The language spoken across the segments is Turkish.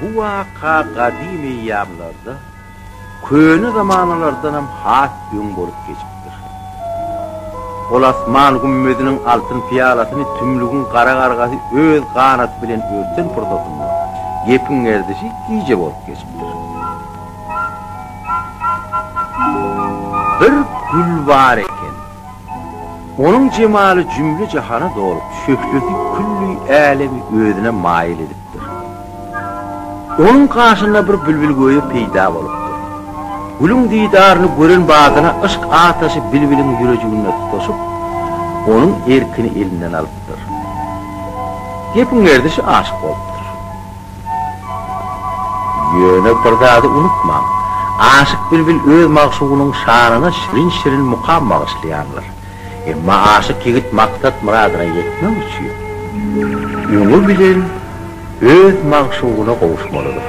bu vaka kadimi yamlarda köni zamanlardan hem has gün bolup geçipdir. Ol asman gümmedinin altın piyalasını tümlüğün kara kargası öz kanatı bilen örten portasında gepin erdişi iyice bolup geçipdir. Bir gül var eken, onun cemali cümle cihana dolup şöhleti küllü alemi özüne mail edipdir. Onun karşısında bir bülbül göğü peyda bolupdur. Gülün didarını gören bağına ışk ataşı bilbilin yüreceğine tutuşup, onun erkini elinden alıptır. Gepin erdişi aşık olupdur. Yöne pırdadı unutma, aşık bilbil öz maksuğunun şanına şirin şirin mukam bağışlayanlar. Emma aşık yigit maksat muradına yetmem uçuyor. Onu bilen öz maksuğuna kavuşmalıdır.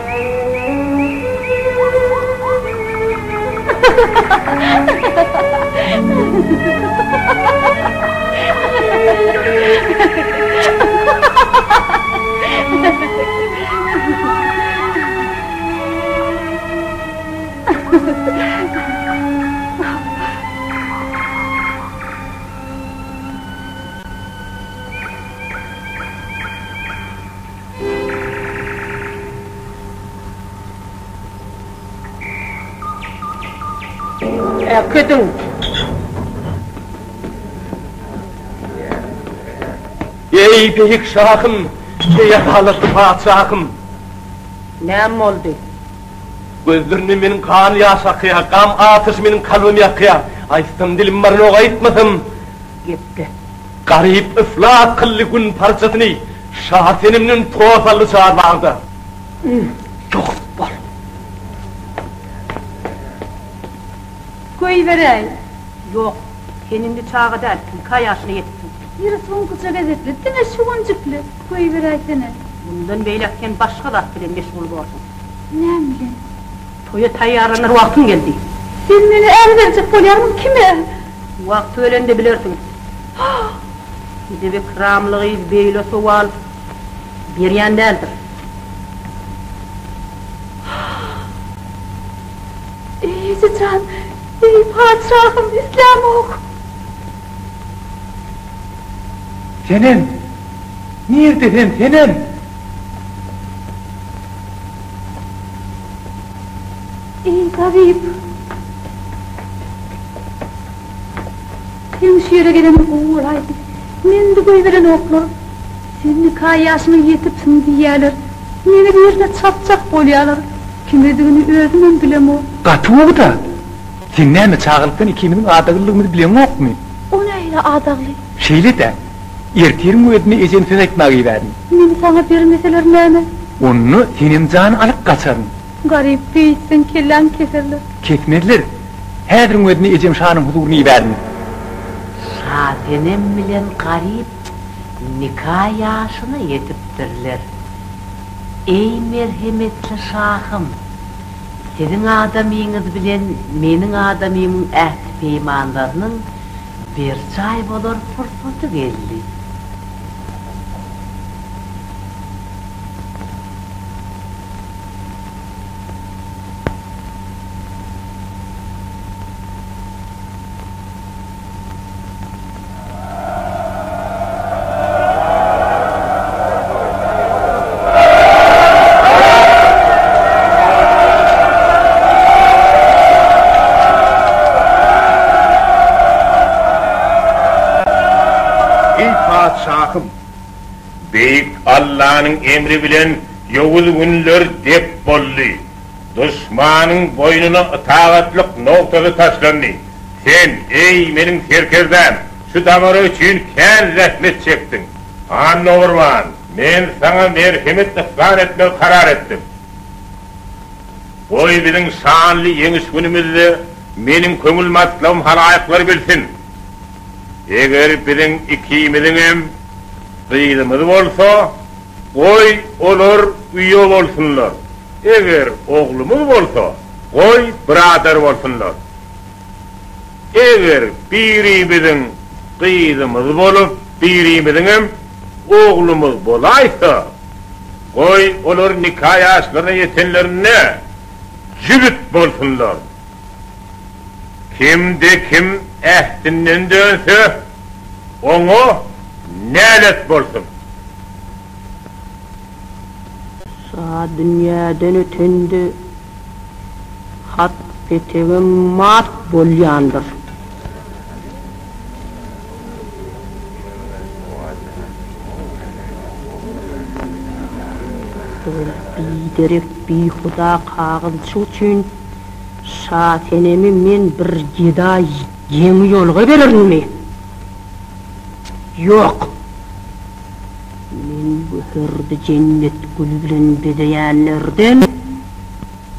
Kötün. Ey büyük şahım, ey adaletli padişahım. Näme oldu? Gözlerini menin kan yaş akıya, gam atış menin kalbim yakıya. Aystam dilim barını oğa etmedim. Gitti. Garip iflat kıllı gün parçasını şah senimnin toğasallı çağırmağında. Çok bol. Koy verey. Yok, kenindi çağı dersin, kayaşını yetsin. Yürü son kısa gazetli, dine şuguncuklu. Koy verey seni. Bundan beylekken başka da bilen meşgul olsun. Ne bileyim? Toya tayarlanır vaktin geldi. Sen beni el verecek bolyarım kime? Vakti ölen de bilirsiniz. Bir de bir kramlığı beyle soğal bir yandeldir. İyi can, iyi padişahım, İslam ok. Senem, neredesin senem? İyi tabip. Sen şu yere gelen oğulaydı. Men de koy veren oklar. Sen kayaşını yetipsin diyeler. Meni bir yerine çapçak bolyalar. Kim ediğini özümün bilem o. Katı da. Sen näme çağılıptan ikimizin adağılığımızı bilen ok mu? O neyle adağlı? Şeyle de, erterin ödünü ecen söz ekmeği verdin. Meni sana vermeseler näme? Onu senin canı alıp kaçarın. Garip değilsin, kellen keserler. Kesmediler. Häzirin ödünü ecem şahının huzurunu verdin. Şadenem bilen garip nikah yaşını yetiptirler. Ey merhametli şahım, senin adamıyınız bilen menin adamımın ehd peymanlarının bir çay bolor fırsatı geldi. Beyik Allah'ın emri bilen yovul günler dep bollu. Düşmanın boynuna itaatlık noktası taşlandı. Sen ey benim serkerden şu damarı için kâr rahmet çektin. Anna Orman, men sana merhamet ihsan etmeye karar ettim. Boy bizim şanlı yeniş günümüzde benim köngül matlağım halayıklar bilsin. Eğer bizim ikimizin hem kıydımız olsa, koy olur üye olsunlar. Eğer oğlumuz olsa, koy birader olsunlar. Eğer birimizin kıydımız olup, birimizin hem oğlumuz bolaysa, Koy olur nikah yaşlarına yetenlerine cübüt bolsunlar. Kimde kim ehdinden dönse onu nelet bolsun. Sağ dünyadan ötende hat peteğim mat bolyandır. Biderek bir huda kağılçı üçün şatenemi men bir gida yeni yolga veririm mi? Yok. Men bu hırdı cennet gülü bilen bedeyenlerden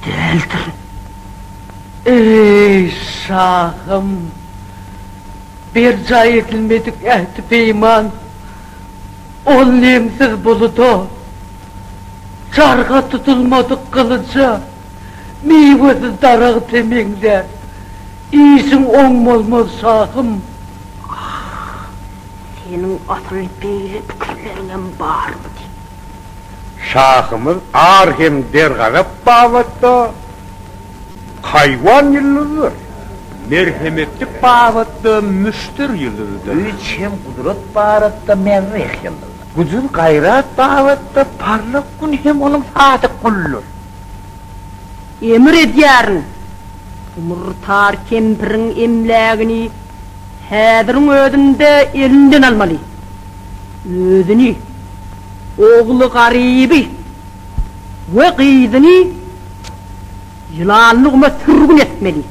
değildir. Ey şahım, bir cay edilmedik ehdi peyman, ol nemsiz buludu, çarga tutulmadık kılıca, meyvesiz darığı temengler, iyisin olmaz şahım. Senin asıl beyli fikirlerinin var mı? Şahımız ağır hem dergazap bağlattı. Hayvan yıldızdır. Merhametlik bağlattı, müştür yıldızdır. Üç hem kudret bağlattı, merrek yıldızdır. Gücün gayrat bağlattı, parlak gün hem onun sadık kullur. Emir ediyarın, umurtar kempirin emlağını häzirin ödünde elinden almalı. Ödünü, oğlu garibi ve kıydını yılanlığıma sürgün etmeli.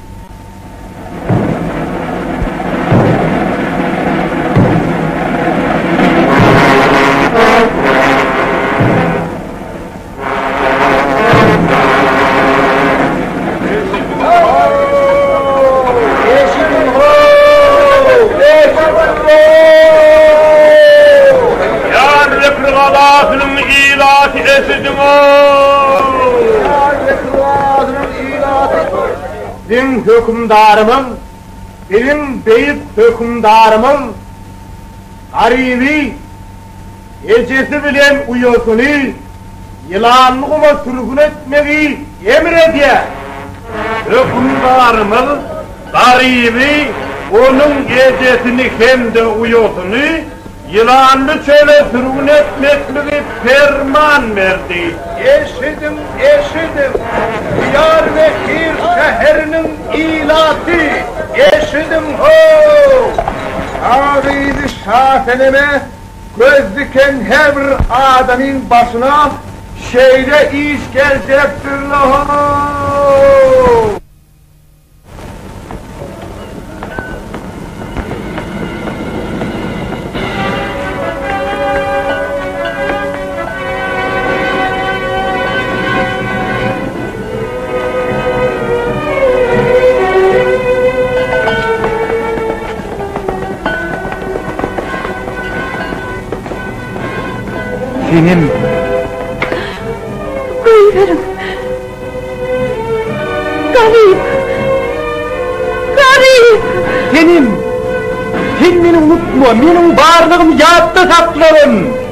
Benim hükümdarımın, benim beyit hükümdarımın garibi, ecesi bilen uyosunu yılanlığıma sürgün etmeyi emir ediyor. Hükümdarımın garibi, onun ecesini hem de uyosunu yılanlı çöle sürgün etmekliği ferman verdi. Eşidim, Diyar Bekir şehrinin ilatı, eşidim ho! Ağrıydı şaseneme, göz diken her bir adamın başına şeyle iş gelecektir ho! Benim Koyuverim. Garip. sen beni unutma, benim varlığım yadda saklarım.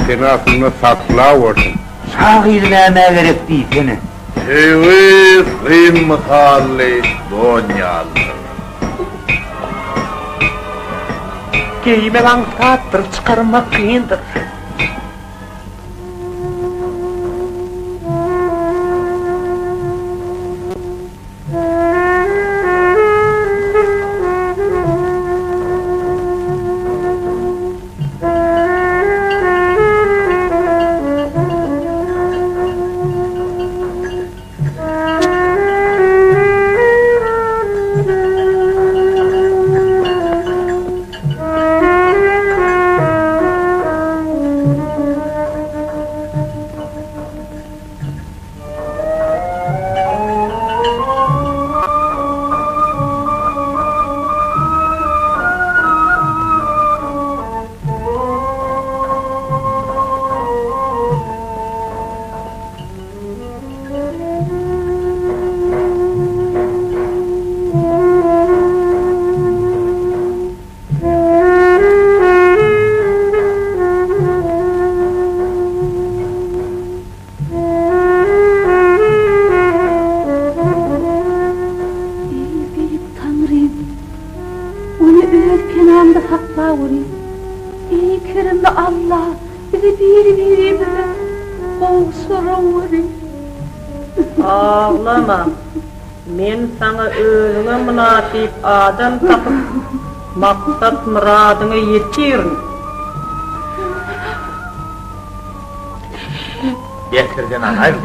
Seni aklına sakla olsun. Sağ izlemeye gerek değil seni. Evi kıymalı donyalı. Giymeyen saattir çıkarmak kıyındır. vuri. İyi kerimli Allah bizi birbirimize kovsura vuri. Ağlama. Men sana özüne münasip adam tapıp maksat muradyna yetirin. Getirden anayım.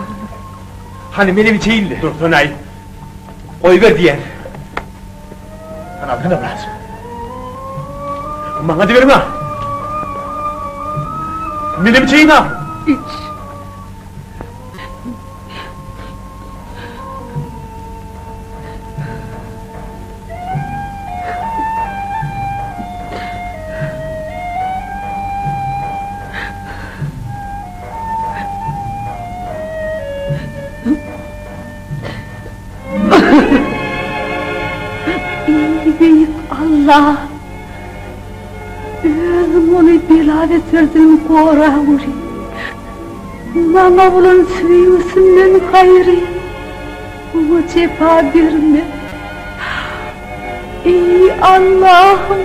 Hani benim içeyim de. Dursun ay. Koy ver diyen. Anadına biraz. Bana de verme. Benim içeyim ha. İç. Büyük Allah, özüm onu belavet verdim kora vuri. Bana bulan seviyesinden hayri, bu cefa verme. Ey Allah'ım!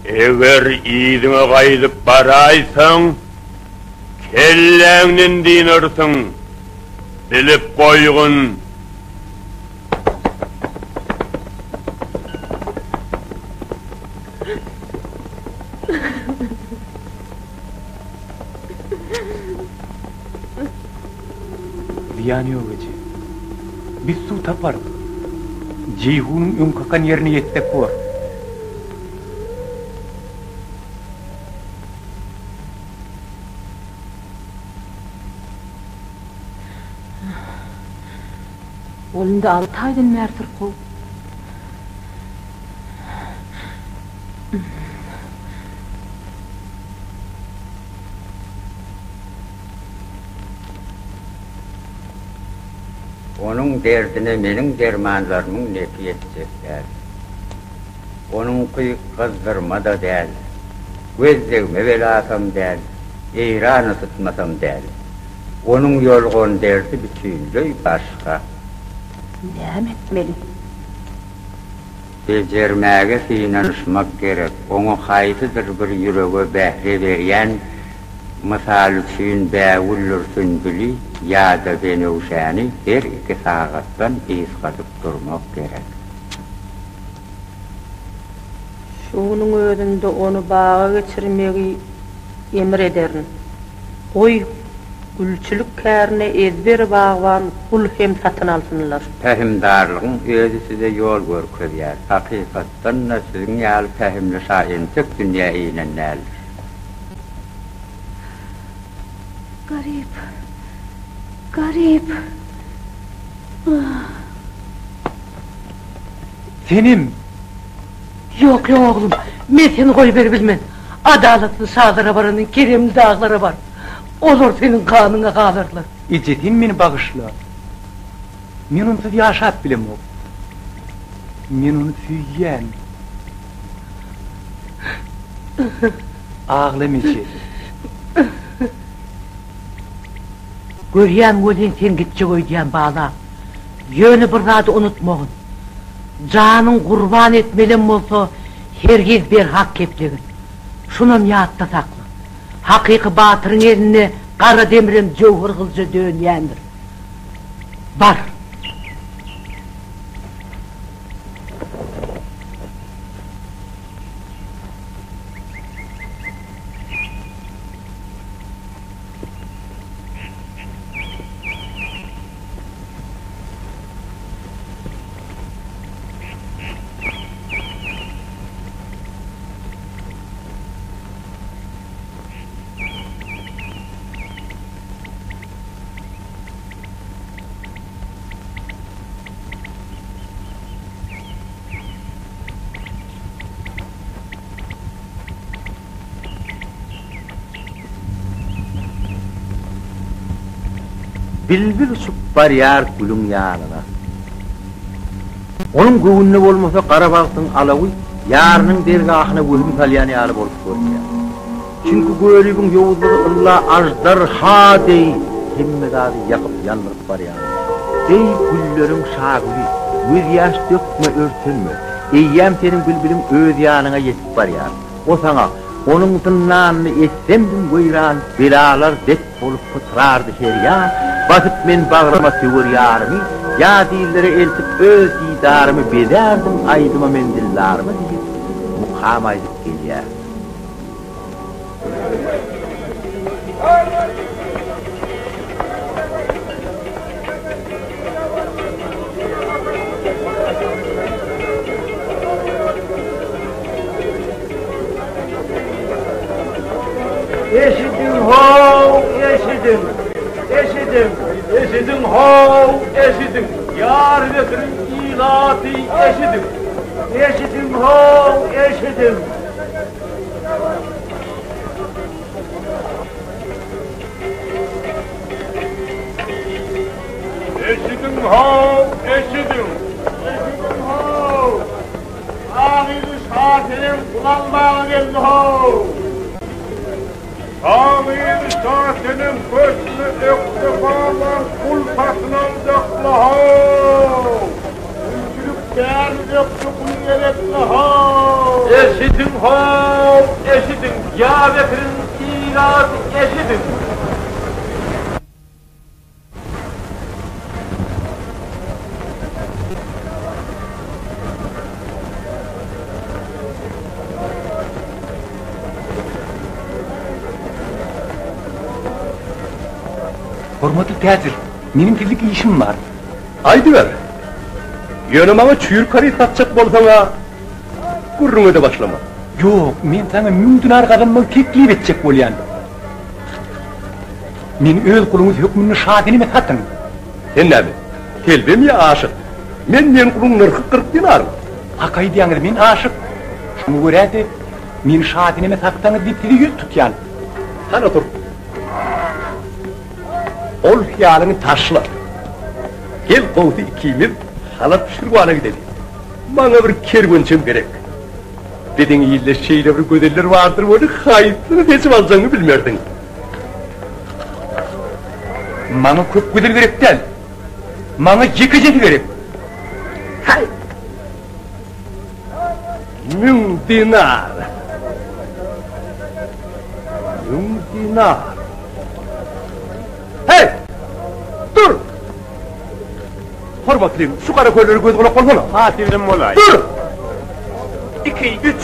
Eğer iyidine gayılıp baraysan, kelleğinin dinirsin, bilip koygun. Ziyanı yok ece. Biz su taparız. Ceyhun'un ünkakan yerini yetsek var. Olunda 6 aydan mertir kol. Onun derdine benim dermanlarımın nefi yetecekler. Onun kıyık kızdırma da değil, gözlüğüme velasam değil, eyranı tutmasam değil. Onun yolgun derdi bütünlüğü başka. Ne etmeli? Becermege sinanışmak gerek. Onu haytıdır bir yüreğe behre veriyen, misal üçün bəvullursun bili, ya da benevşani her iki sağattan iz katıp durmak gerek. Şunun özünde onu bağa geçirmeyi emrederin. Oy, gülçülük kärine ezber bağvan kul hem satın alsınlar. Fehimdarlığın özü size yol görkezýär. Hakykatdan da sizin ýaly fehimli şaýençek dünýä eýlenler. Garip, garip. Senim. Yok yok oğlum, ben seni koyuver bilmem. Adaletli sağlara varanın keremli dağlara var. Olur senin kanına kalırlar. İcetin beni bağışla. Men onsuz yaşap bilem o. Men onu süýýän. Ağlam içe. Görýän bolan sen gitçe koydiyan bağla. Yönü bir zady unutmagın. Canın kurban etmelen bolsa hergiz bir hak keplegin. Şunam ýatda sakla. Hakyky batyryň eline qara demirin jowhur kılja dönýändir. Bar. bilbil uçup bariyar gülün yanına. Onun göğünne olmasa Qarabağ'ın alavi, yarının dergahına vühüm talyanı alıp olup görüyor. Çünkü görübün yolduğu Allah ajdar ha dey, himmet adı yakıp yanlık bariyar. Ey güllerin şagülü, göz yaş dökme örtünme. Eyyem senin bülbülün öz yanına yetip bariyar. O sana, onun tınlanını etsemdin buyuran, belalar det olup pıtrardı şeriyan, basıp men bağrıma tüvür yarımı, ya dillere eltip öz didarımı bederdim, aydıma mendillarımı deyip, mukam aydıp geliyor. Eşidim ho, eşidim, eşidim, eşidim ho, eşidim, yar vekirin ilati eşidim, eşidim ho, eşidim. Eşidim ho, eşidim, eşidim ho, ağabeyli şahirim kulağıma geldi ho. Ağabeyli şahirim köşkü ektifamın kulpasından dökle ho. Ülkülük değerli döktükünü gerekli ho. Eşidim ho, eşidim, ya vekirin irat eşidim. Hormatly täzir, mening tezlik işim var. Aydı ver. Yönüm ama çüyür karıyı tatacak bolsana, gurrunu da başlama. Yok, men sana 1000 dinar kadınmı teklif edecek bolyan. Men öz kulumuz hükmünü şadini mi satın? Sen ne mi? Telbem ya aşık. Men kulun nırkı 40 dinar. Hakay diyanır, men aşık. Şunu görədi, men şadini mi satsanız deyip tili yüz tutyan. Sen otur. Ol hiyalını taşla. Gel kovdu ikimiz, halat pişirguana gidelim. Bana bir kervançım gerek. Dedin iyile şeyle bir gözeller vardır, onu hayıtlığını tesip alacağını bilmerdin. Bana köp gözel gerek değil. Bana yıkıcı gerek. Hay! 1000 dinar. 1000 dinar. Hey! Dur! Hormatlıyım, şu kara koyları göz kulak olsana. Hatirim olay. Dur! 2, 3,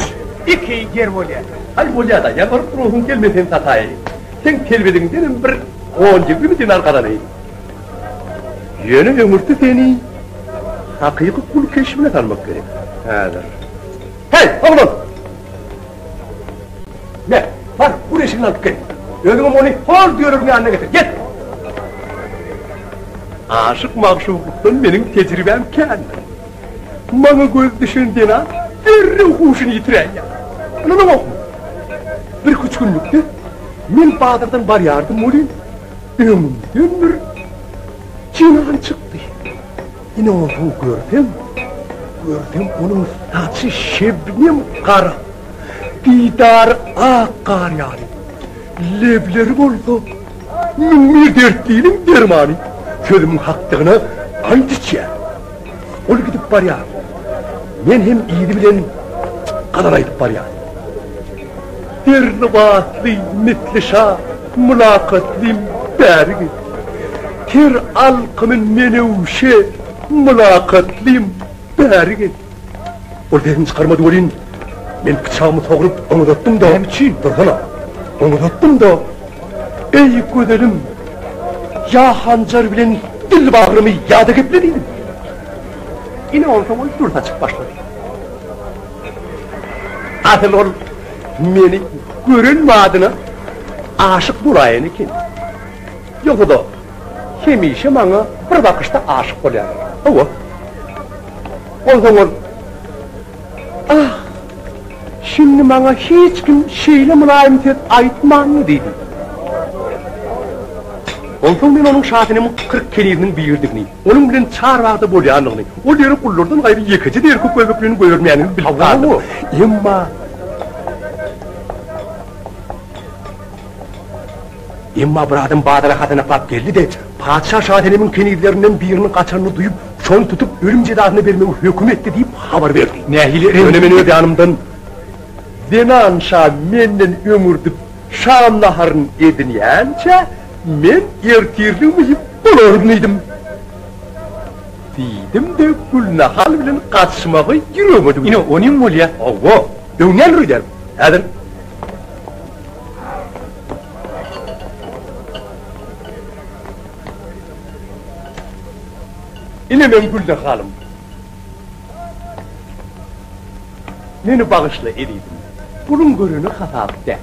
2 yer bolya. Hay bolya da, yaparıp ruhun gelmesen satayı. Sen kelbedin dedim bir 10-20 dinar karanayım. Yeni ömürtü seni hakiki kul keşfine tanımak gerek. Hadır. Hey oğlum! Ne? Var, bu reşini alıp gel. Özüm onu hor diyorum yanına getir. Git! Aşık makşukluktan benim tecrübem kendim. Bana göz düşündüğün an derre huşunu yitiren ya. Anladın mı? Bir üç günlükte men Bahadır'dan bar yardım olayım. Ömrümden bir cinan çıktı. Yine onu gördüm. Onun saçı şebnem kara. Didar akar yani. Lebleri oldu. Bir dertliyim dermanı. Sözümün hakkını antiçe. Ol gidip var ya. Men hem iyiydi bilen kadar ayıp var ya. Derlibatlıyım metlişa, mülakatlıyım bergi. Ter alkımın menevşe, mülakatlıyım bergi. Ol derin çıkarmadı olin. Men bıçağımı soğurup onu tuttum da. Hem için? Dursana. Onu tuttum da. Ey güzelim. Ya hancar bilen dil bağrımı yağda geplediydim. Yine olsam o dur açık başladı. Adil ol, beni görünme adına aşık bulayın iken. Yoksa da hemişe bana bir bakışta aşık oluyor. O. O zaman ah, şimdi bana hiç kim şeyle mülayimiyet aytman dedi. O soň men onuň şahatynyň 40 keliriniň birdigini, onuň bilen çarwagda bolýanlygyny, o deri kullardan gaýry ýekiji deri köpeklerini görmänini bilip galdy. Emma bir adam Badara hatına kap geldi de padşah şahatynyň kenidlerinden birinin kaçanını duyup şonu tutup ölüm cezasını vermeyi hüküm etti deyip haber verdi. Nähili önemen öde yanımdan Zenan şah menden ömürdüp Şam naharın edinýänçe men ertirlimi bolormydym. Diýdim de Gülnahal bilen gaçmagy ýüremedim. Ine onym bolýar. Owo, öňden rüder. Häzir ine men Gülnahalym. Meni bağışla edidim. Bunun görünü hatapda.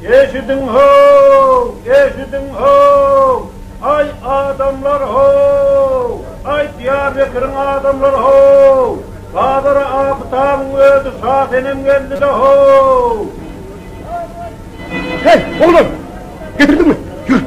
Eşidin ho, eşidin ho, ay adamlar ho, ay Diyarbakır'ın adamlar ho, Badara Akıtağın ödü şahtenim geldi de ho. Hey oğlum, getirdin mi? Yürü.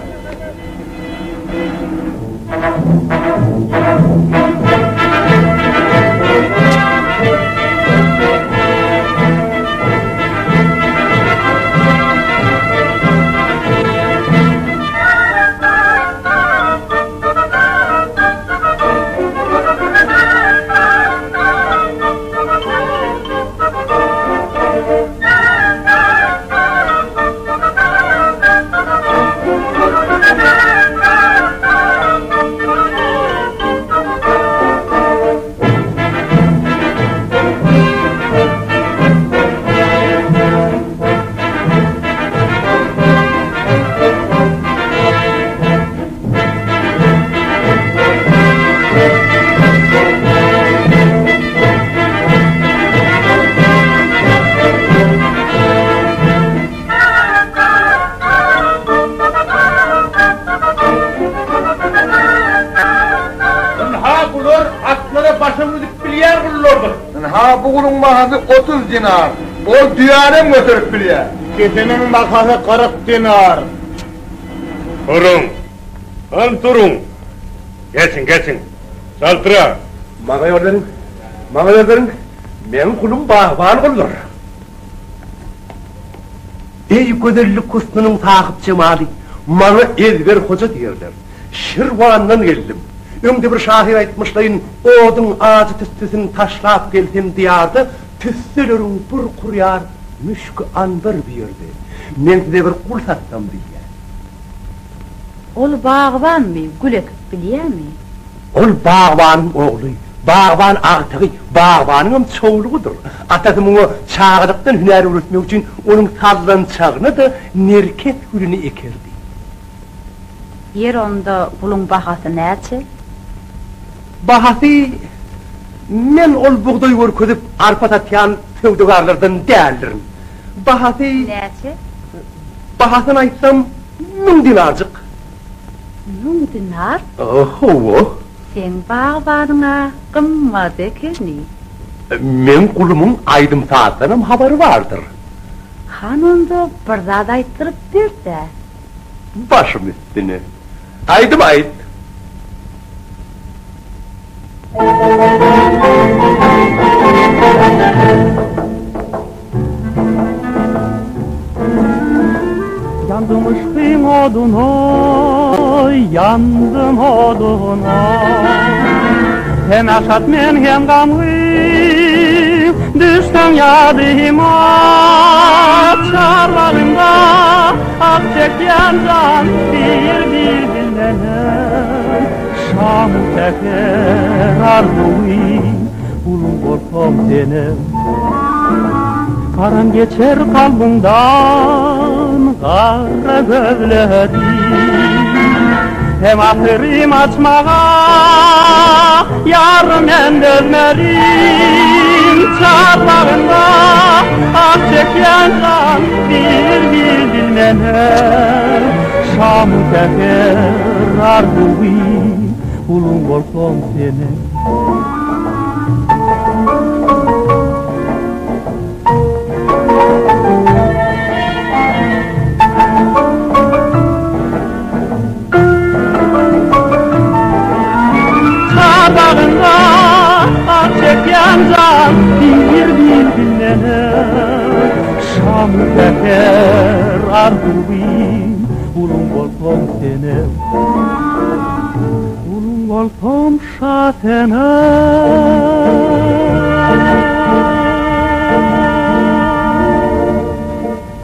Bugünün mahası 30 dinar. O diyarım götürüp bilye. Gecenin mahası 40 dinar. Durun. Durun. Geçin. Saltıra. Mağa yolların. Men kulum bağban kullar. Ey gözellik kustunun takip cemali. Bana Ezber Hoca derler. Şirvan'dan geldim. Öňde bir şahir aýtmyşlaýyn, oduň ağacı tüstüsini taşlap geldim diyarda, tüstüleriň bir kurýar, müşkü anbar birdi. Men size bir kul satsam diýär. Ol bağbanmy, gül ekip bilýärmi? Ol bağbanyň ogly, bağban agtygy, bağbanyň çoğlugudur. Atasy muňa çağırykdan hünär öğretmek üçin onuň sazlan çagyny da nerket gülüni ekerdi. Yer onda gulun bahasy näçe? Bahasy men ol buğday görkezip arpa satýan sowdagarlardan däldirim. Bahasy näçe? Bahasyny aýtsam 1000 dinarjyk. 1000 dinar? Oho. Sen bağbanyňa gymmat ekeni. Men kulumyň aýdym saatdanam habary bardyr. Han onda bir zat aýtdyryp berdi. Başym üstüne. Aýdym aýt. Yandım ışkın oduna, yandım oduna. Hem aşat men hem gamlıyım, düştüm yadıma. Çarlarımda ak çeken can bir bilmenem. Şam teker arzuim, ulum korkom senem. Karan geçer kalbimdan kara gözlerim. Hem ahırım açmağa yarım en dözmerim. Çarlarında ak çeken can bir bilmenem. Şam'ı teker arzuim, ulum korkom senem. sene Şamı teker arduvim Ulun volkom sene Ulun volkom şatene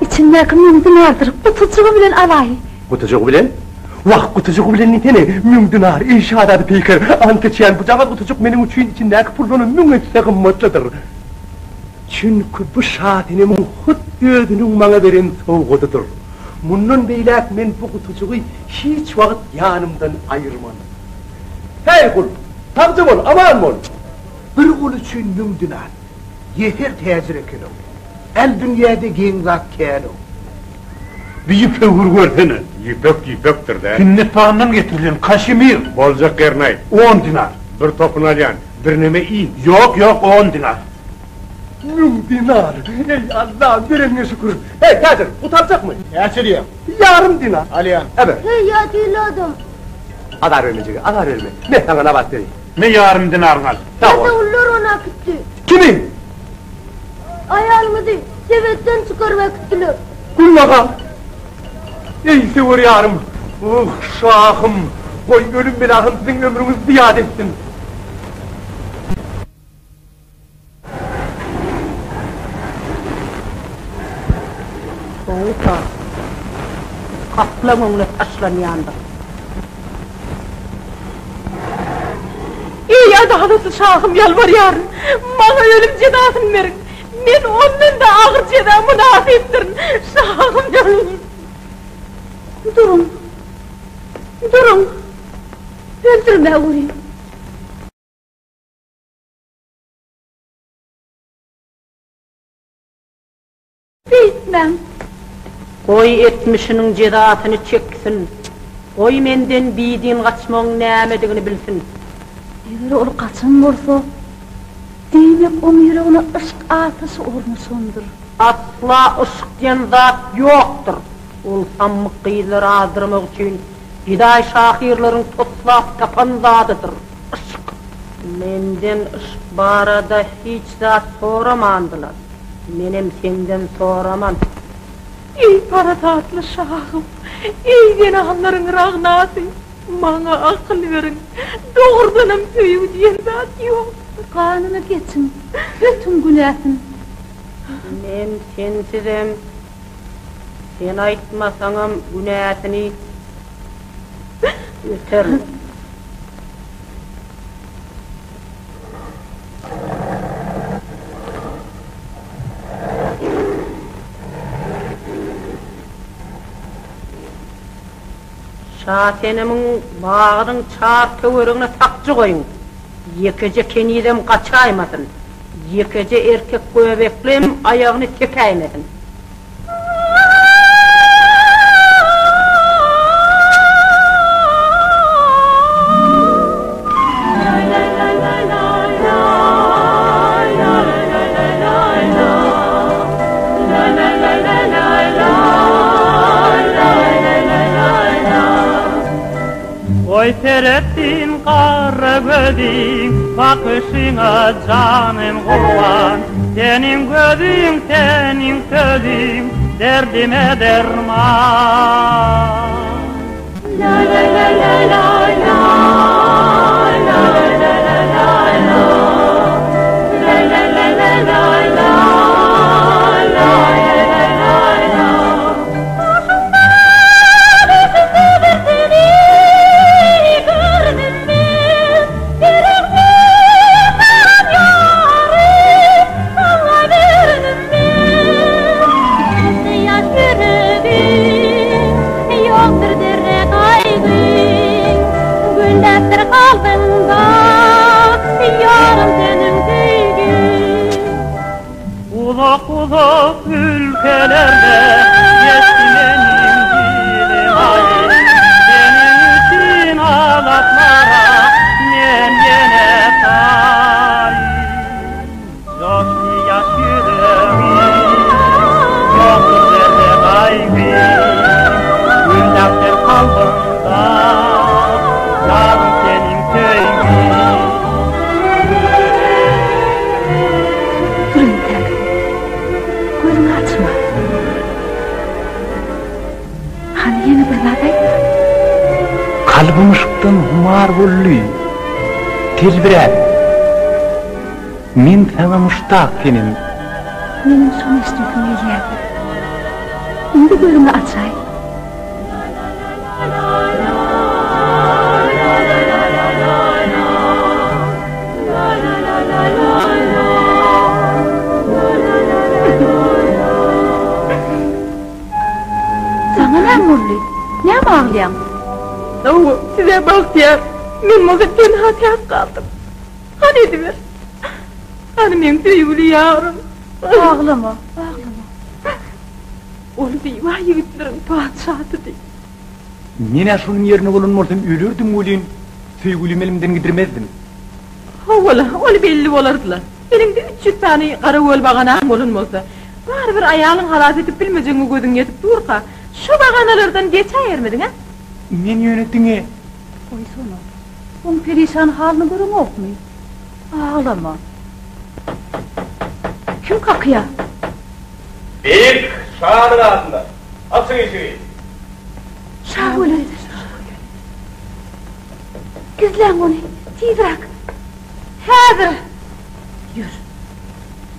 İçindeki mümdünardır. Kutucuğu bilen alay. Kutucuğu bilen? Vah kutucuğu bilen nitene mümdünar, inşaat adı peyker. Antıçıyan bu cava kutucuk benim üçün içindeki pulunu mün etse kımmatlıdır. Çünkü bu şaatinemin hut dödünün bana veren soğuğudur. Bundan beylek men bu kutucuğu hiç vakit yanımdan ayırmam. Hey kul, tabcım ol, aman ol. Bir kul için mümdünar, yeter tezir ekelo. El dünyada gen zat kelo. Bir yipek vurgördene. Yipektir de. Hindistan'dan getirilen kaşemir. Bolcak Ernay. 10 dinar. Bir topun alyan. Bir neme iyi. Yok 10 dinar. 10 dinar. Ey Allah verene şükür. Hey Kadir utanacak mı? Yaşırıyor. Yarım dinar. Aliyan. Evet. Hey ya diladım. Adar vermeyecek, adar verme. Ne sana ne bak vereyim. Ne yarım dinarın al. Tamam. Olur ona gitti. Kimin? Ayağımızı sevetten çıkarmak gittiler. Kul bakalım. Ey sever yarım. Şahım. Koy ölüm belahım sizin ömrünüz ziyad etsin. Soğuta. Kaplan onu taşlanyandı. İyi adaletli şahım yalvarıyorum. Bana ölüm cezasını verin. Men onun da ağır ceza münasiptirin. Şahım yalvarıyorum. Durun. Öldürme uğrayım. Bitmem. Koy etmişinin cezasını çeksin. Koy menden biydiğin kaçmanın neyemediğini bilsin. Eğer ol kaçın olsa, demek o yüreğine ışık atışı olmuşundur. Asla ışık diyen zat yoktur. Ol sammık kıyıları azdırmak için biday şahirlerin toslap tapan zatıdır. Işık. Menden ışık barada hiç zat soramandılar. Menem senden soramam. Ey para tatlı şahım. Ey günahların rağnası. Bana akıl verin. Doğrudanım tüyü diyen zat yok. Kanını geçin, bütün günahını. Men sensizim. Sen aytmasanım günahını öterim. Şatenimin bağının çar töverine takçı koyun. Yekece kenidem kaçaymasın. Yekece erkek göbeklim ayağını tekaymesin. Oy terettin kara gözün, bakışına canım kurban. Senin gözün, senin sözün, derdime derman. La la la la la la, la la la la la la, la la la la la la, la la la la la. Uzak ülkelerde geçti benim dilim ayım. Senin için ağlatmara men gene tayim. Coştu yaş yüreğim, yoktur derde kaybım. Gündemdir kalbimda, yarım senin köyün. Kılgımışıktan humar bolly. Telbirät. Men sana muştak kenim. Menin son istediğime geldi. Şimdi gözümü açay. Sana ne mulli? Ne ağlayan? Size baktiyar, men muzetten hatiyat kaldım. Hani ediver? Hani men düğülü yavrum? Ağlama. Onu deyip vay yigitlerin padişahı deyip. Men şunun yerine bulunmarsam ölürdüm ulin. Söygülüm elimden gidirmezdim. Onu belli olardılar. Elinde 300 tane kara öl bağanağın olunmasa. Bari bir ayalın halat etip bilmeceğini gözün yetip durka. Şu bağanalardan geçer ha? Men yönetdinge. Oy sonu. Onun perişan halini görün okmuyor. Ağlama. Kim kakıya? Beyik şahının altında. Açın işi. Şahule. Gizlen onu. Tiydirak. Hazır. Yürü.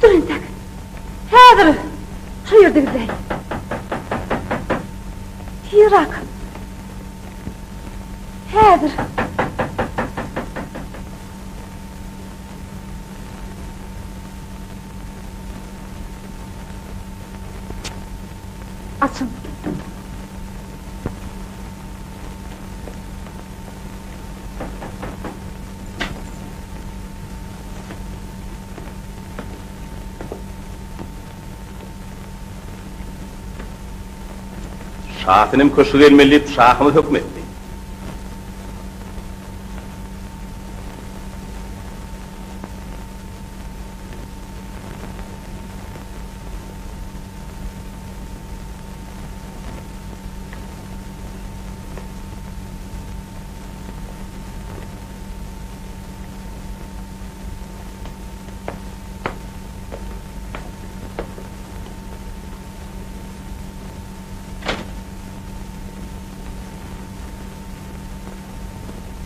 Durun tak. Hazır. Şu yerde gizlen. Tiydirak. Hazır. Açın. Şahtinim köşü gelmeliyip şahımı hükmetti.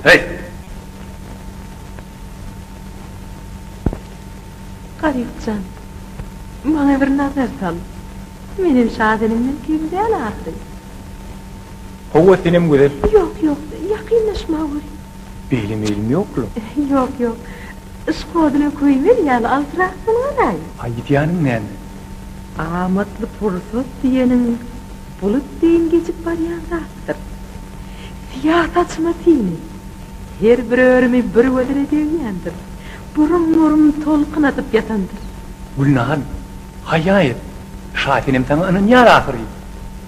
Hey! Garipcan, bana bir nazar sal. Benim şadenimden kimde alaklı. Hova senem güzel. Yok, yakınlaşma var. Belim yoklu. Yok. Iskoduna koyver yani altıraksın anay. Ay gidiyanım nende? Amatlı pursuz diyenin bulut deyin geçip barayan zattır. Siyah taçma tiyini. Her bir örümü bir ödüre devyandır. Burun tolkun atıp yatandır. Gülnahan, hayya et. Şahtenim sana anın yar ahırı.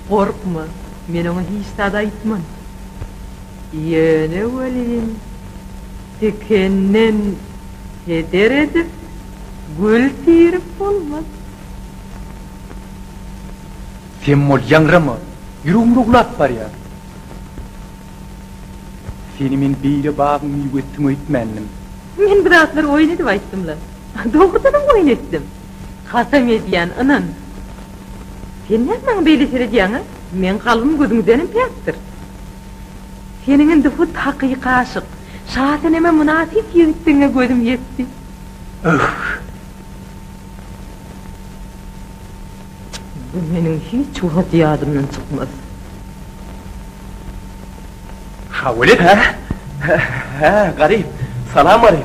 Korkma, men onu hiç tada itman. Yöne ölün, tükenen heder edip, gül siyirip olmaz. Sen mol yangrama, yürüğümde ulat var ya. Seni men beyle bağım yügettim öğütmendim. Men birazlar oynadım ayttımla. Doğrudan oynettim. Kasam ediyen anan. Sen nereden beyli serediyen ha? Men kalbim gözüngdenim pektir. Senin indi bu haqiqi aşık. Şahatıneme münasip yigitliğine gözüm yetti. Bu menin hiç uğrat yadımdan çıkmaz. Şavulet? Ha, garip. Salam garip.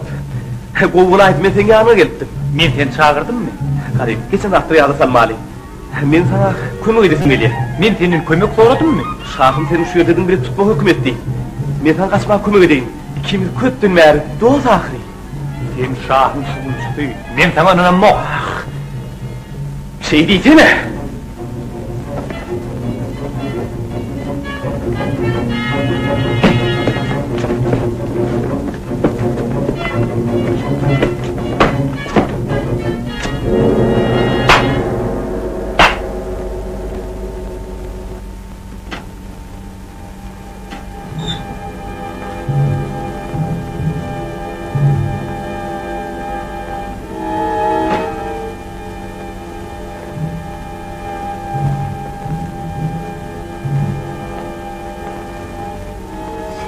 Kovula etme sen yanına geliptim. Men sen çağırdın mı? Garip, geçen hafta yalı salmali. Men sana kömük edesim geliyor. Men senin kömük soradın mı? Şahım senin şu yerden bile tutma hükmetti. Men sana kaçma kömük edeyim. İkimiz köttün meğer, doz ahri. Sen şahın şugunçtu. Men sana ananam Şey diyeceğine.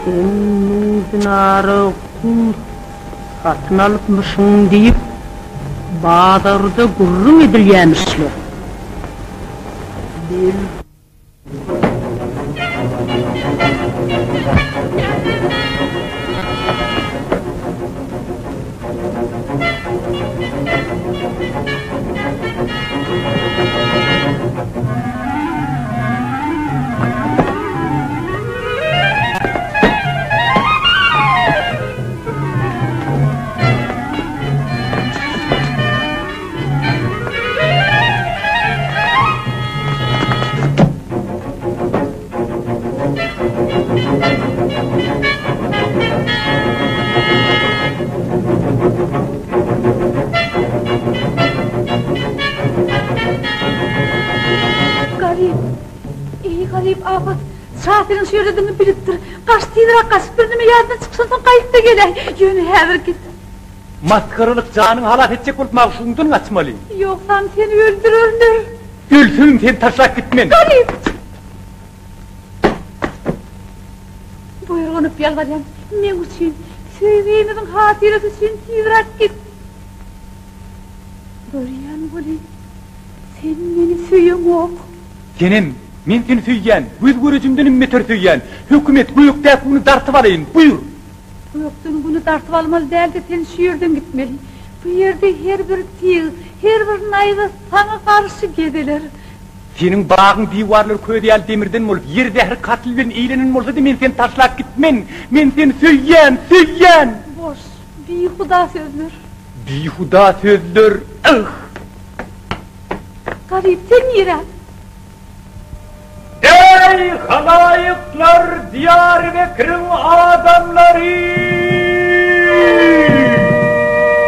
Senin zinarı kul satın alıpmışsın deyip Bağdar'da gurrun edilyemişler. Bir Şafirin söylediğini biliptir. Kaç tiydirak kaçıp önüme yardım çıksın son kayıp da geley. Yönü hever git. Maskaralık canın halat edecek olup mağşundan kaçmalı. Yoksa seni öldürürler. Ölsün sen taşlak gitmen. Garip. Buyurğunup yalvarayım. Men için, sevdiğimizin hatiresi için tiydirak git. Görüyen bunu. Sen beni süyün ok. Senin, men seni söyleyen, göz görücümden ümmeter söyleyen, hükümet büyükte bunu dartıp alayım, buyur. Büyüktün bunu dartıp almaz değil de sen şiirden gitmeli. Bu yerde her bir tiyil, her bir nayda sana karşı gediler. Senin bağın divarlar köydeyal demirden olup, yerde her katillerin eğlenin olsa da men seni taşlak gitmen, men seni söyleyen. Boş, bihuda sözler. Bihuda sözler, Garip sen yere. Ey halayıklar, Diyarbakır'ın adamları!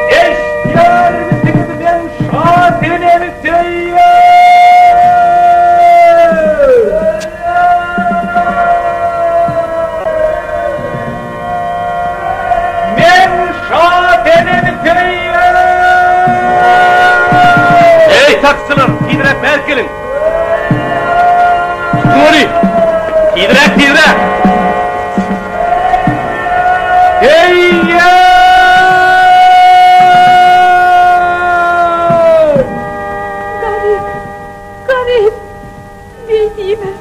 Eşkıya misiniz ben şatinemi söyleyeyim! Ben şatinemi söyleyeyim! Ey taksılar, giderek merkelin! Nuri! Tiydirak! Hey ya! Garip! Beytime!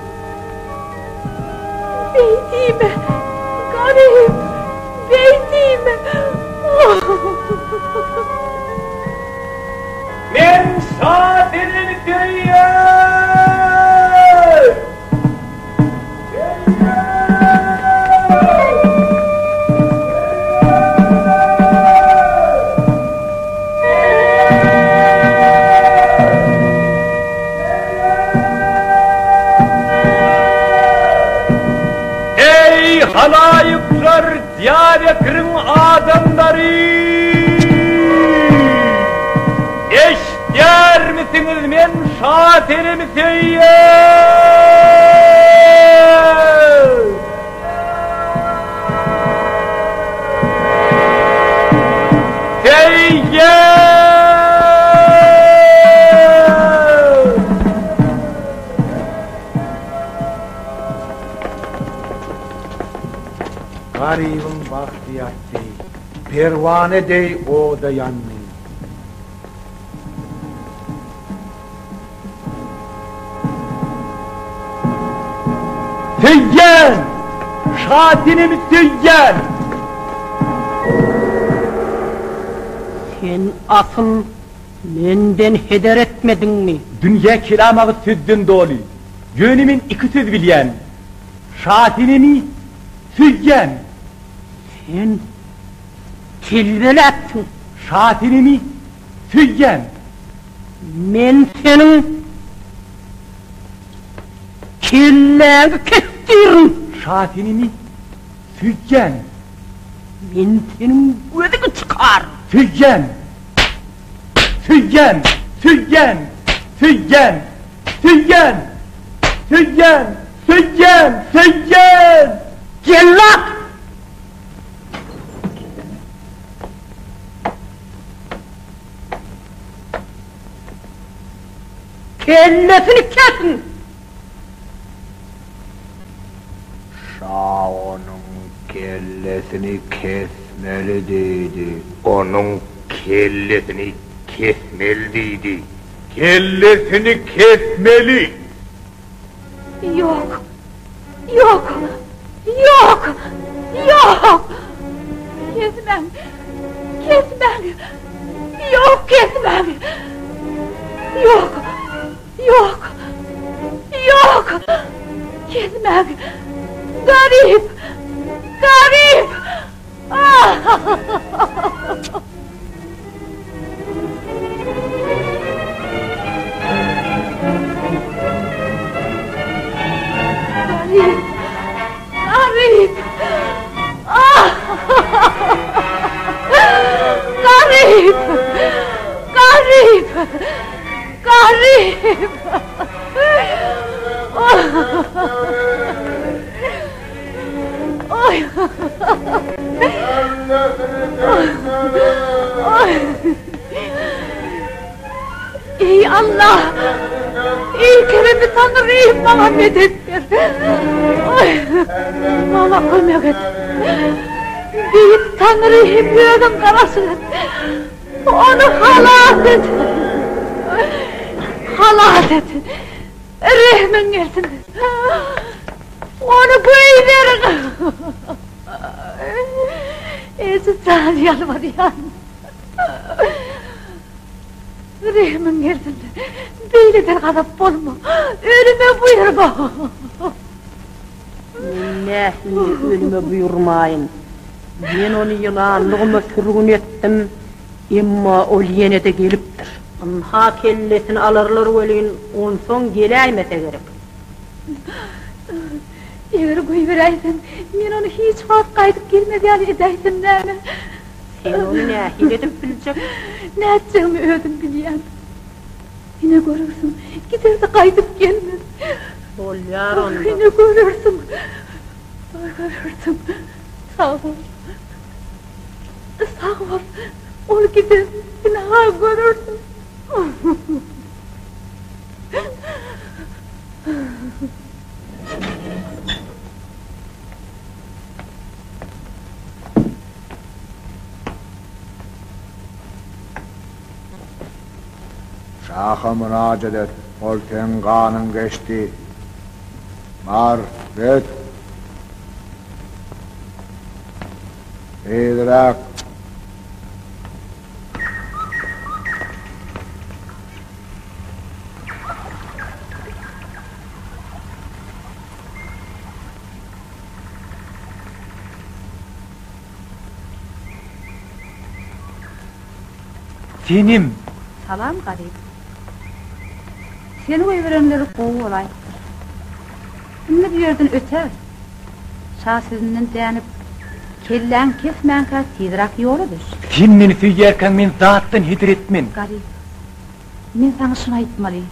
Garip! Beytime! Ben şahidim diyor! Halayıklar, Diyarbakır'ın adamları! Eşkıya misiniz men şatinemi söyleyeyim! Garibin bahtiyat dey, pervane dey o da yanmıyor. Söyleyen! Şatinemi söyleyen! Sen asıl menden heder etmedin mi? Dünya kelamağı sözden dolu. Yönümün iki söz bilen. Şatinemi söyleyen! Sen tilbelettin. Şatinemi söyleyen! Men senin kelleni kestirim. Şatinemi söyleyen! Men senin gözünü çıkar. Söyleyen! Cellat! Kellesini kesin. Şaonun kellesini kesmeli deydi. Onun kellesini kesmeli deydi. Kellesini kesmeli. Yok. Yok. Yok. Yok. Kesmem. Kesmem. Yok kesmem. Yok. Yok. Yok. Kesmem. Garip. Garip. Ah! Garip. Garip. Ah! Garip. Garip. Garip. Oy. Ey Allah! Ey Kerem-i Tanrı'yım bana medet ver! Bana koymak et! Büyük Tanrı'yım büyüğün karasını! Onu halat et! Halat et! Rehmin gelsin! Onu böylerim! Sana yalvarıyorum! Rehmin gelsin! Böyledir kadap olma! Ölüme buyurma! Minnahi ölüme buyurmayın. Ben onu yılanlığıma sürgün ettim, imma ol yine de geliptir. Ha kellesini alırlar öleyin, on son geleymese gerek. Eğer koyveraydın, men onu hiç vakt kaydıp gelmedi edeydim neyme? Sen onu ne edip bilecek? Ne edeceğimi ödüm biliyen. Yine görürsün, gider de kaydıp gelmez. Ol yar onda. Yine görürsün. Görürsün. Sağ ol. Sağ ol. Ol gider, yine ha görürsün. Şaha müracaat et, ol sen kanın geçti. Mar, git. İdrak. Senim. Salam garip. Seni koyverenleri kovu olay. Şimdi bir yerden öter. Şah sözünden dayanıp kellen kesmen ka tidrak yoludur. Sen meni söýerken men zattan hidir etmen. Garip. Men sana şunu aytmalıyım.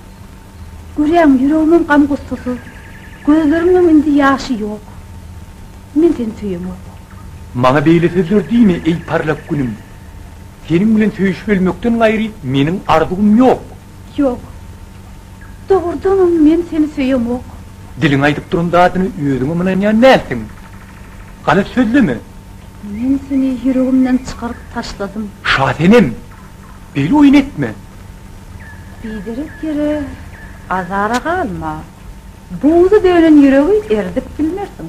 Göreyim yüreğimin kan kustusu. Gözlerimin indi yaşı yok. Men seni tüyüm yok. Maňa beýle sözler diýme ey parlak günüm. Senin bilen söýüşip ölmekden gaýry meniň arzugum ýok. Yok. Doğrudan men seni tüyüm yok. Diliň aýdyp duran zadyny özüňe menen ýa näsin? Galyp sözleme. Men seni yüreğimden çıkarıp taşladım. Şahenim. Beýle oýun etme. Biderek yere azara kalma. Buğzu dönen yüreği erdip bilmersin.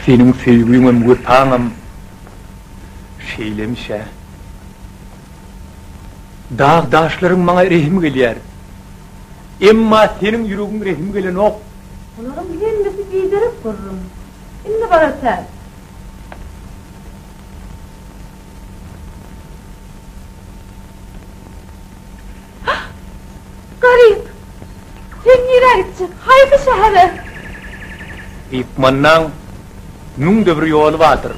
Senin sevgiňem götaňam şeýlemişe. Dağdaşlarım maňa rehim gelýär. Emma senin yüreğiň rehim gelen ok. Onların hemmesi biderek görürüm. Indi barata. Garip. Sen nereye gittin? Haydi şehre. İpmannaň nüňde bir ýoly bardyr.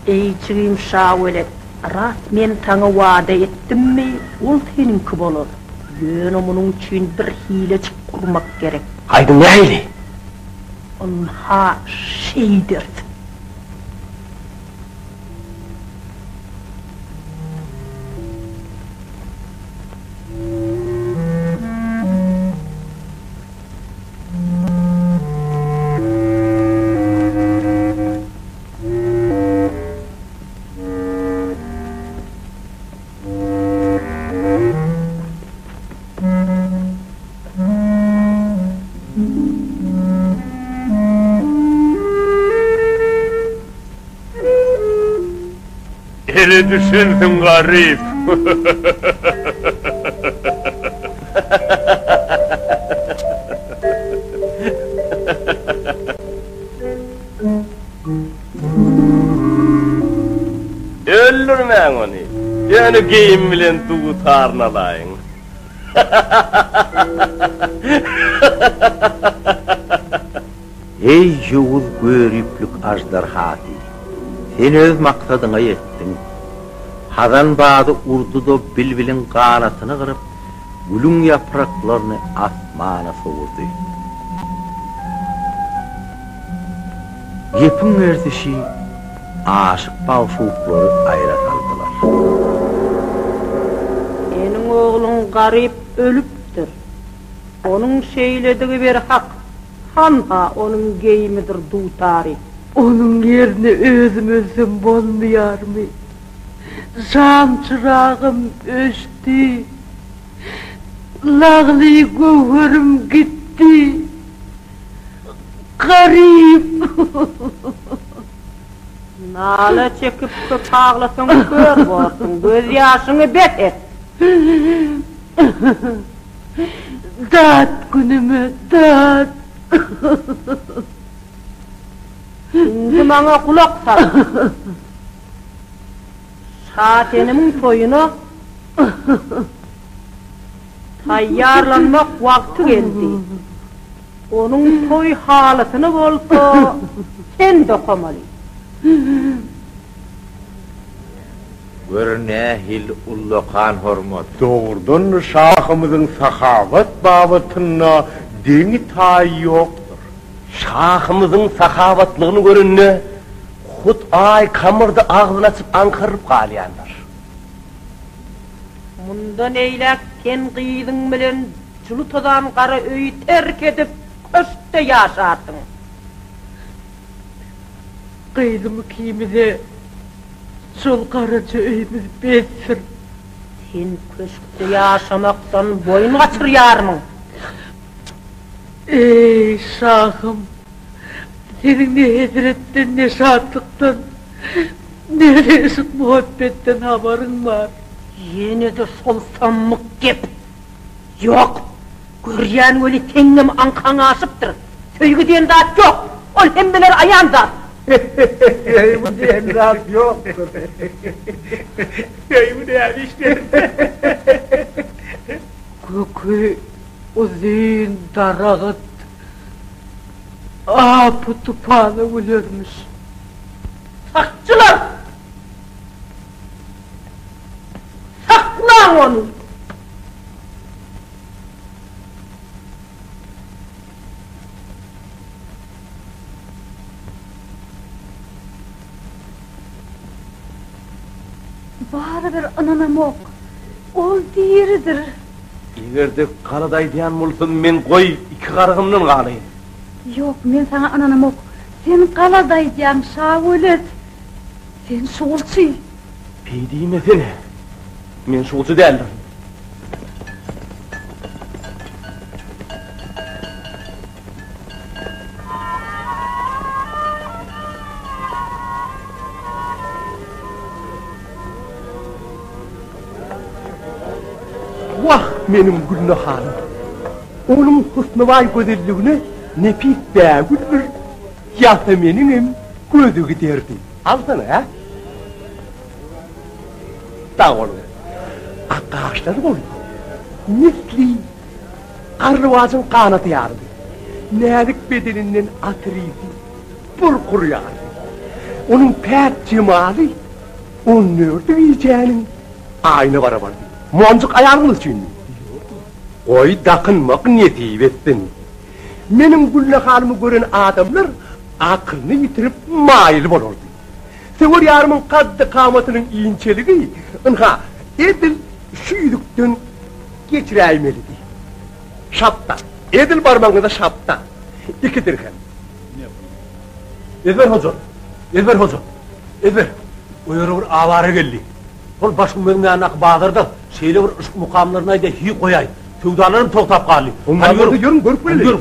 Ey çiğim şawelet, rast men taňa wada ettimmi, ol seninki bolar. Ýöne munuň üçin bir hile kurmak gerek. Haýdy nähili? Onha şeydir. Ele düşündün garip. Öldürmeyin onu. Yani giyim bilen tuğutarın alayın. Ey yuvul görüplük ajdarhati, sen öz maksadına yettin. Hazan bağdı urduda bilbilin kanatını kırıp, gülün yapraklarını asmana soğurdu. Yepin erzişi, aşık bağışıkları ayra saldılar. Senin oğlun garip ölüptür. Onun şeylediği bir hak. Hanha onun geyimidir dutari. Onun yerine özüm ölsem bolmayar mı? Can çırağım öştü. Lağlı gövherim gitti. Garip. Nala çekip köp ağlasın kör borsun. Göz yaşını bet et. Dat günümü dat. Şimdi bana kulak sal. Şatenimin toyunu tayyarlanmak vakti geldi. Onun toy halatını bolsa sen de komalı. Görnehil ullokan hormat. Doğrudan şahımızın sahavat babatına deni tay yoktur. Şahımızın sakavatlıqını görünne, xud ay kamırda ağzını açıp ankarıp qalyanlar. Mundan eylek sen qıydın bilen Çulutadan qara öy terk edip köşte yaşardın. Qıydımı kiyimize sol qaraca öyümüz betsin. Sen köşkte yaşamaktan boyun açır yarmın. Ey şahım, senin ne hezretten ne şartlıktan, ne reşik muhabbetten haberin var. Yine de sol sammık gep. Yok, göryen öyle tengim ankan asıptır. Söygü diyen zat yok, ol hemmeler ayan zat. Ey bu diyen zat yoktur. Ey bu diyen işte. Kökü uzun darağıt, apı tupanı ölürmüş. Sakçılar! Saklan onu! Barıdır ananam ok. Ol diyeridir. Eğerde qaraday diyen bulsun men koy iki qarğımdan qalayım. Yok, men sana ananam ok. Sen qaladay diyen şah ölet. Sen şolçı. Peydiyme seni. Men şolçu değerlim. Vah benim günahım. Onun husnu vay güzelliğine nepik değgül bir Yasemin'in gözü giderdi. Alsana ha? Dağ oğlum. Ağaçları koydu. Misli arvazın kanatı yardı. Nelik bedeninden atriydi. Burkur yardı. Onun pek cemali onun ördü yiyeceğinin aynı var vardı. Moncuk ayağınız için. Oy dakınmak niyeti ettin. Benim güllü gören adamlar aklını yitirip mail olurdu. Sever yarımın kaddı kamatının inçeliği, ınha edil şuyluktan geçireymeliydi. Şapta, edil parmağında şapta. İki dirhem. Ezber hoca, ezber hoca, ezber. Uyarı bir avara geldi. Ol başım benim anak bağırdı. Şeyle bir ışık mukamlarına da hi koyay. Tövdalarım toktap kaldı. Onları görün, görüp böyle. Görün.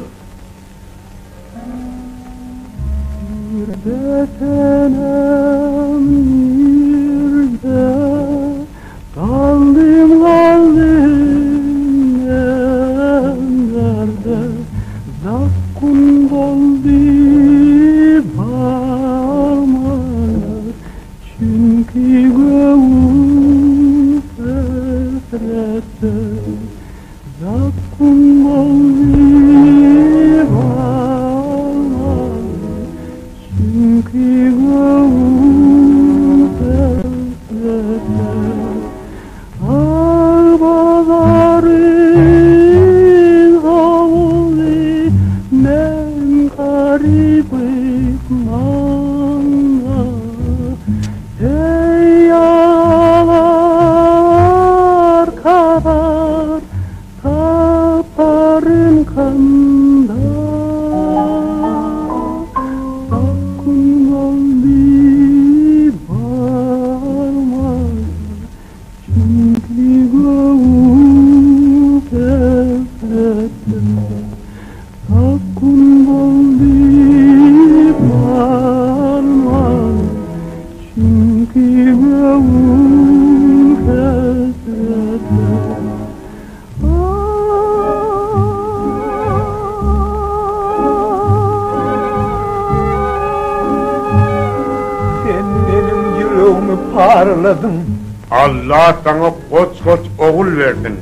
Allah sana koç oğul verdin.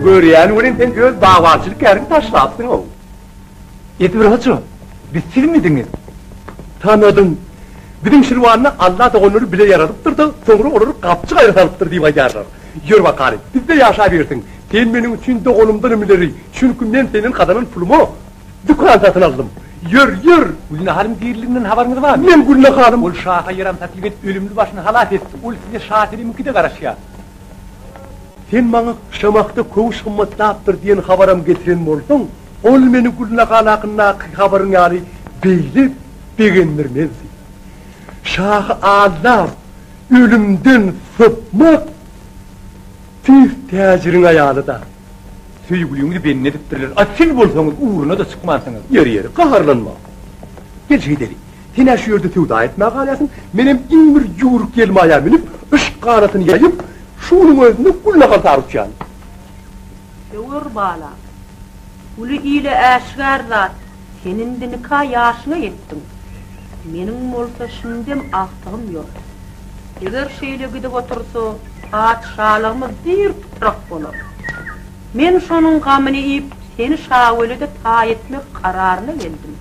Görüyen ulan sen göz davacılık yerini taşlattın o. Yetibir hoca, biz siz miydiniz? Tanıdım. Bizim şirvanına Allah da onları bile yaratıptırdı, sonra onları kapçı ayrıtalıptır diye ayarlar. Yürü bakalım, biz de yaşayabilirsin. Sen benim için doğumdan ümileri, çünkü ben senin kadının pulumu dükkan satın aldım. Yür! Gülüne Hanım değerlerinden haberiniz var mı? Ben Gülüne Hanım. Ol şaha yaram taklif et, ölümlü başını halat etti. Ol size şahateli mümküde karışıyor. Sen bana şamakta koğuş hımmatlaaptır diyen haberim getiren mi oldun? Ol meni Gülüne Hanım'ın haberin yani beylip beğendirmezdi. Şahı ağlar, ölümden sıpmak, tif tecirin ayağını da. Söygülüğünü benimle ediptirler. Asil bolsanız uğruna da çıkmazsınız. Yeri, kaharlanma. Gel şey deli. Sen şu yerde tevda etmeye kalyasın. Benim inmir yuruk gelme ayağa minip, ışk kanatını yayıp, şunun özünde kullakal tarıkçan. Şuur bala. Ulu ile eşgar zat. Senin de nikah yaşına yettin. Benim olsa şimdim ahtığım yok. Eğer şeyle gidip otursa, ağaç şağlığımız bir pıtrak olur. Men şonun gamını iyip, seni Şavuli'de ta etmek kararına geldim.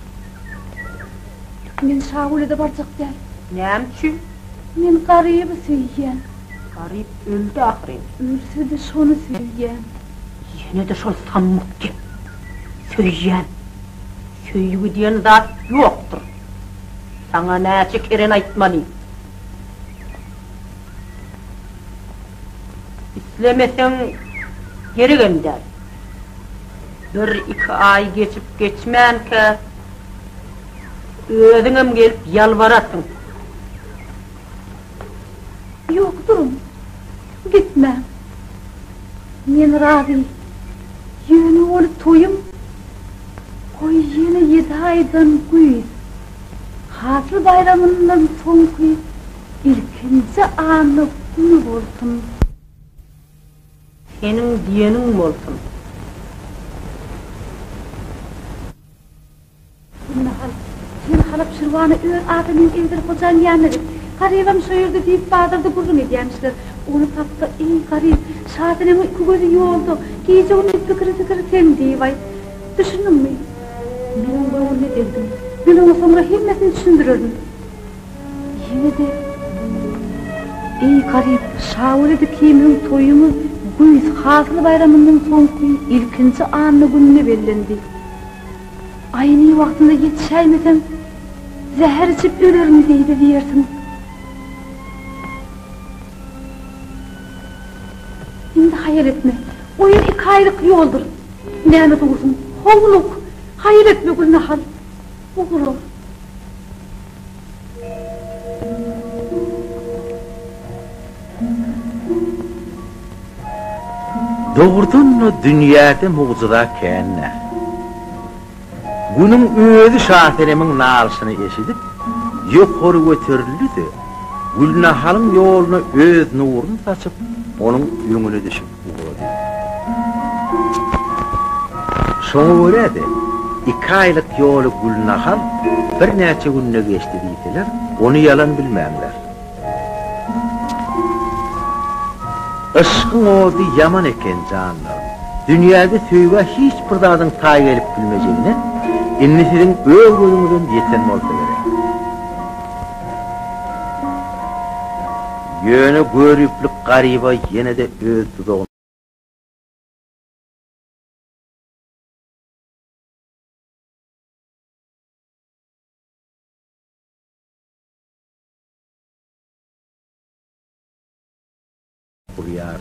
Men Şavuli'de barcak der. Nämçü? Men garibı söyleyen. Garip öldü ahirin. Ölse de şonu söyleyen. Yine de şol sammık ki. Söyleyen. Söyyüğü diyen zat yoktur. Sana näçe keren aytmalıyım. İslemesen geri gönder. Bir iki ay geçip geçmeyen ki özüngem gelip yalvarasın. Yok durun. Gitmem. Men razı. Yeni olup toyum. Koy yine 7 aydan güyüz. Hasıl bayramından son güyüz. İlkinci anı günü olsun. Senin diyenin olsun. Sen halap şırvanı ör ağabeyinin evdir kocan yanına git. Garibim şöyle deyip bağdırdı burnum ediyenmişler. Onu taptı, ey garip, şahatının iki gözü yoldu. Gece onu tıkırı sen deyivay. Düşündün mü? Ben ona ne dedim? Ben ona sonra hemmesini düşündürürdüm. Yine de, ey garip, Şavuli'de kimin toyumu güyüz hasılı bayramından son güyüz ilkinci anlı gününe bellendi. Aynı vaktinde yetişeymesem zehir içip ölürüm deydi diyersin. Şimdi hayal etme, oyun 2 aylık yoldur. Lanet olsun, hovluk, hayal etme Gülnahal, olur. Doğrudan dünyada mucizat kenne. Bunun özü Şahtenem'in nalısını eşidip, yukarı götürüldü. Gülnahal'ın yoluna öz nurunu saçıp, onun yüngüne düşüp uğradı. Şonu öyleydi, 2 aylık yolu Gülnahal bir neçe gününe geçti deydiler, onu yalan bilmemler. Işkın oldu yaman eken canlarım. Dünyada söýge hiç bir dadın tay gelip bilmeyeceğine, innisirin öl gözümüzün yeten olsa gerek. Yönü görüplük gariba yine de öz tuduğun. Buriyardı.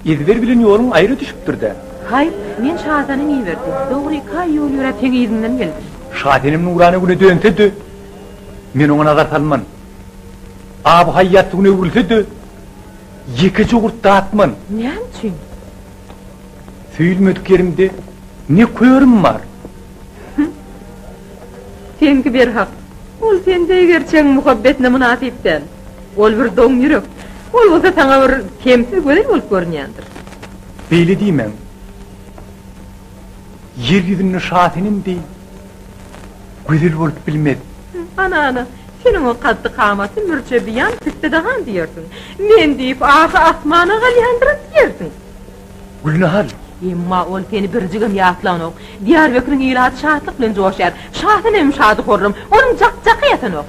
İzver bilen ýolum aýry düşüpdir de. Hayır, men Şadanyň iyi verdim. Doğru 2 ay ýol ýöre teň izinden geldim. Şadenim nurany güne dönse-de, men oňa nazar salman. Ab haýat güne öwrülse-de, 2 jogurt datman. Näme üçin? Süýülmedik yerimde ne köýerim bar? Senki bir hak. Ol sende gerçek muhabbetine münasipden. Ol bir doň ýürek. Ol bolsa taňa bir kemsi gözel bolup görünýändir. Beýle diýmem. Yer ýüzünde Şadenim diýip gözel bolup bilmedi. Ana, senin o kaddı kamaty mürçe biyan tütte dahan diýersin. Men diýip aşy asmana galyandyrat diýersin. Gülnahal, Emma ol seni birjigim ýatlanyk. Diyarbekiriň ýylaty şatlyk bilen joşar. Şahanem şady horrym. Onuň jak-jaky ýatanok.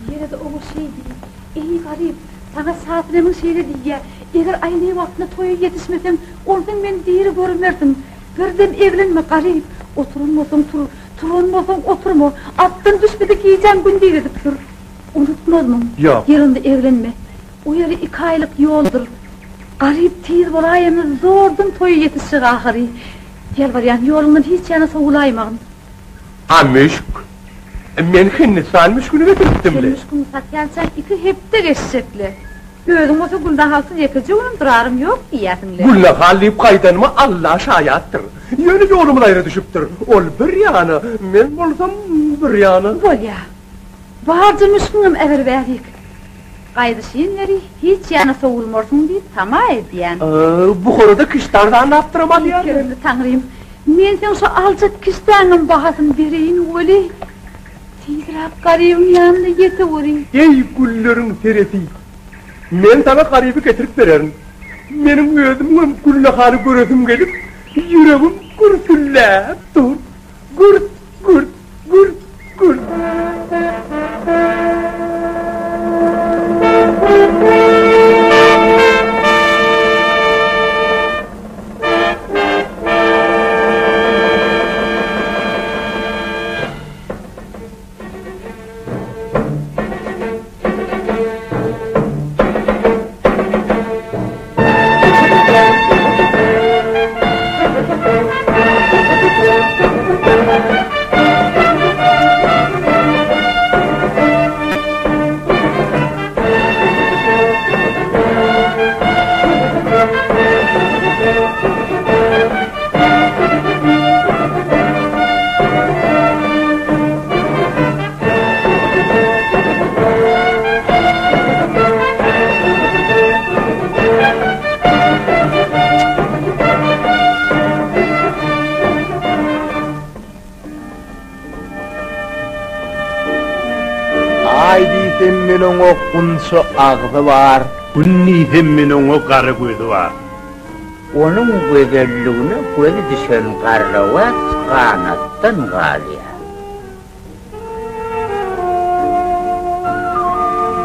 Ýere-de o şey diýip, ey garip, sana Şahtenem'in şeýle diýýär. Eger aýny wagtynda toýa ýetişmesem, ondan men diýeri görmerdim. Birden evlenme garip. Oturunmasaň tur, turunmasaň oturma. Atdan düşmedi giýjän gün diýip dur. Unutmadyň. Ýok. Ýerinde evlenme. O ýeri 2 aýlyk ýoldur. Garip tiz bolaýmy zordun toýa ýetişik ahyry. Gel barýan ýolundan hiç ýana sowulaýmagyn. Amışk. Men Hindistan müşkünü getirdim bile. Müşkünü satýançan 2 hepde geçsekli. Gözüm olsa Gülnahalsyz ýekiji unup durarym ýok diýýärsiňler. Gülnahal diýip gaýdanma Allah şaýatdyr. Ýöne ýolumyň aýry düşüpdir. Ol bir ýany, men bolsam bir ýany. Bolýa. Bardy müşkünim eger bärik. Gaýdyşynleri hiç ýana sowulmarsyň diýip tama edýän. Bu horada kışlardan naptıramalyar. Kerimli Tanrym, men sen şu aljak kişdäniň bahasyny bereýin öli. Tiýdirap garybym ýanyna ýeteweri. Ey gülleriň teresi. Men sana garibi getirip bererim. Menim özüm Gülnahaly göresim gelip, yüregim gürkülläp dur. Gurt, gurt, gurt, gurt. Meniň o unsa agzy bar, Günniýdim meniň o gary gözi bar. Onuň gözelligine gözi düşen garrawat kanatdan galýa.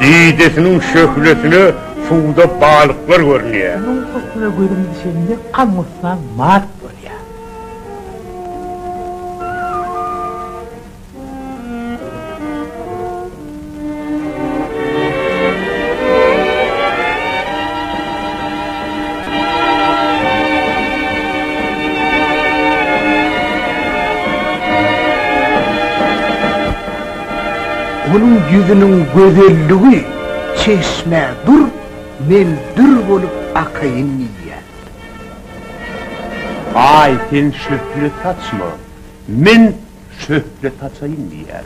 Diýdesiniň şöhlesine suwda balyklar görnýär. Onuň kosyna görüm düşende kamysa mat bolýar. Onun yüzünün gözelligi çeşme dur, men dur bolup akayın diýär. Ay sen şöpli saçma. Men şöhret açayım diyer.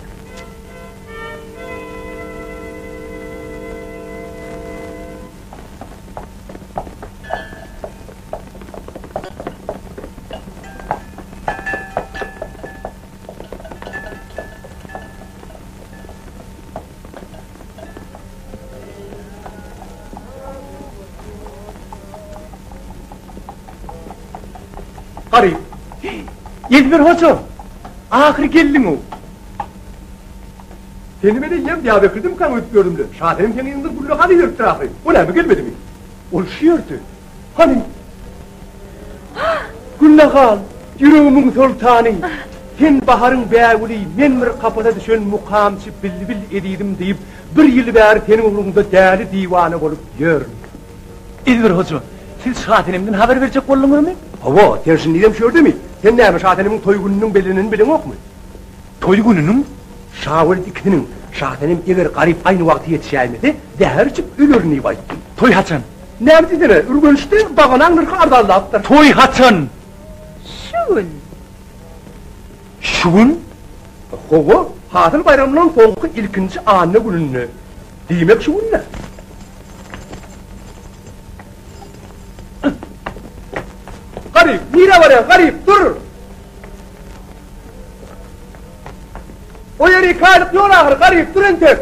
Garip. Elbir hoca. Ahir geldin o. Seni beni yem diye bekirdim kan ötüyordum de. Şadenim senin yanında gülü hadi yürüttür ahir. O ne mi gelmedi mi? Ol şiyordü. Hani? Gülle kal. Yüreğimin sultanı. Sen baharın beğuli, men bir kapıda düşen mukamçı bilbil ediydim deyip bir yıl beri senin uğrunda değerli divanı olup yürüm. Elbir hoca. Siz şadenemden haber verecek oldunuz mu? Hava, tersin diyem şöyle mi? Sen neymiş şadenemin toy gününün belinin bilin yok mu? Toy gününün? Şavul dikinin, şadenem eğer garip aynı vakti yetişeymedi, değerçip ölürünü bayttım. Toy haçan? Neyim dedine, ürgönüşte bağınan nırkı ardallaptır. Toy haçan! Şun. Şun? Hava, hatıl bayramından soğuklu ilkinci anne gününü. Demek şun ne? Garip, nire var ya, garip, dur! O yeri kayıp yol ahır, garip, durun tek!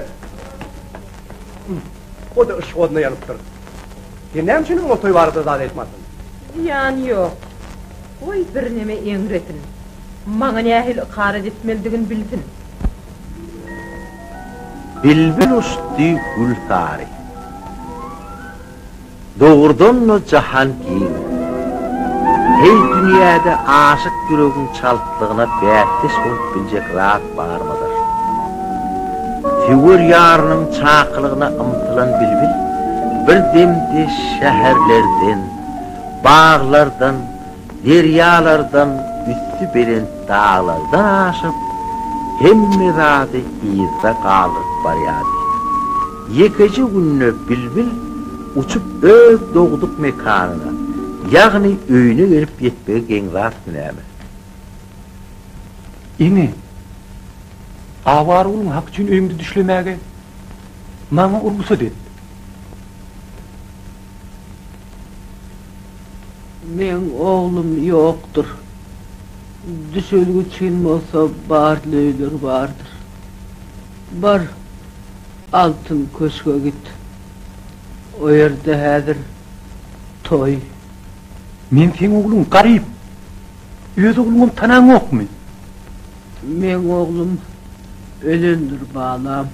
O da ışık oduna yanıptır. Sen neyim senin o toy vardı zade etmedin? Yani yok. Oy bir neme emretin. Mağa nehil ikaret etmeldigin bilsin. Bilbil usti gül tarih. Doğurdan mı cahan giyin? Hey dünyada aşık yüreğin çaltlığına bähtis olup bilecek rahat var mıdır? Figur yarının çaqılığına ımtılan bilbil, bir demde şehirlerden, bağlardan, deryalardan, üstü belen dağlardan aşıp, hemmi radı izde qalıp baryadı. Yekeci gününü bilbil, uçup öz doğduk mekanına, yani öyüne gelip yetmeye genrat münemi. İni, avar olun hak için öyümde düşlemeye, bana urgusa dedi. Men oğlum yoktur. Düşölgüçün olsa barlöyler vardır. Bar, altın köşke git. O yerde hazır toy. Men sen oğlum garip. Öz oğlum tanan yok mu? Men oğlum ölündür bağlam.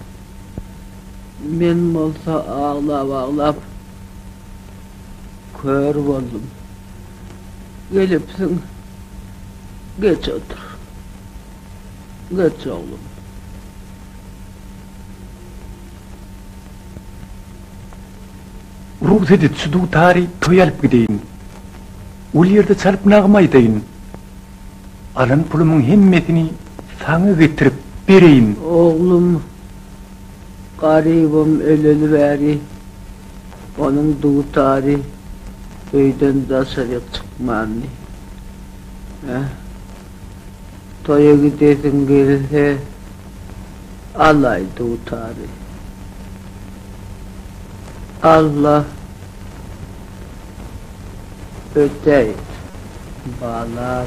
Men olsa ağlap kör oldum. Gelipsin, geç otur. Geç oğlum. Ruh edit sudu tari toy alıp gideyim. Ol yerde çalıp nağmaydayin. Alan pulumun hemmetini sana getirip bereyim. Oğlum, garibim öleli beri, onun duğutari öyden dışarı çıkmanı. Toya gidesin gelirse, alay duğutari. Allah öteyir, bağlar.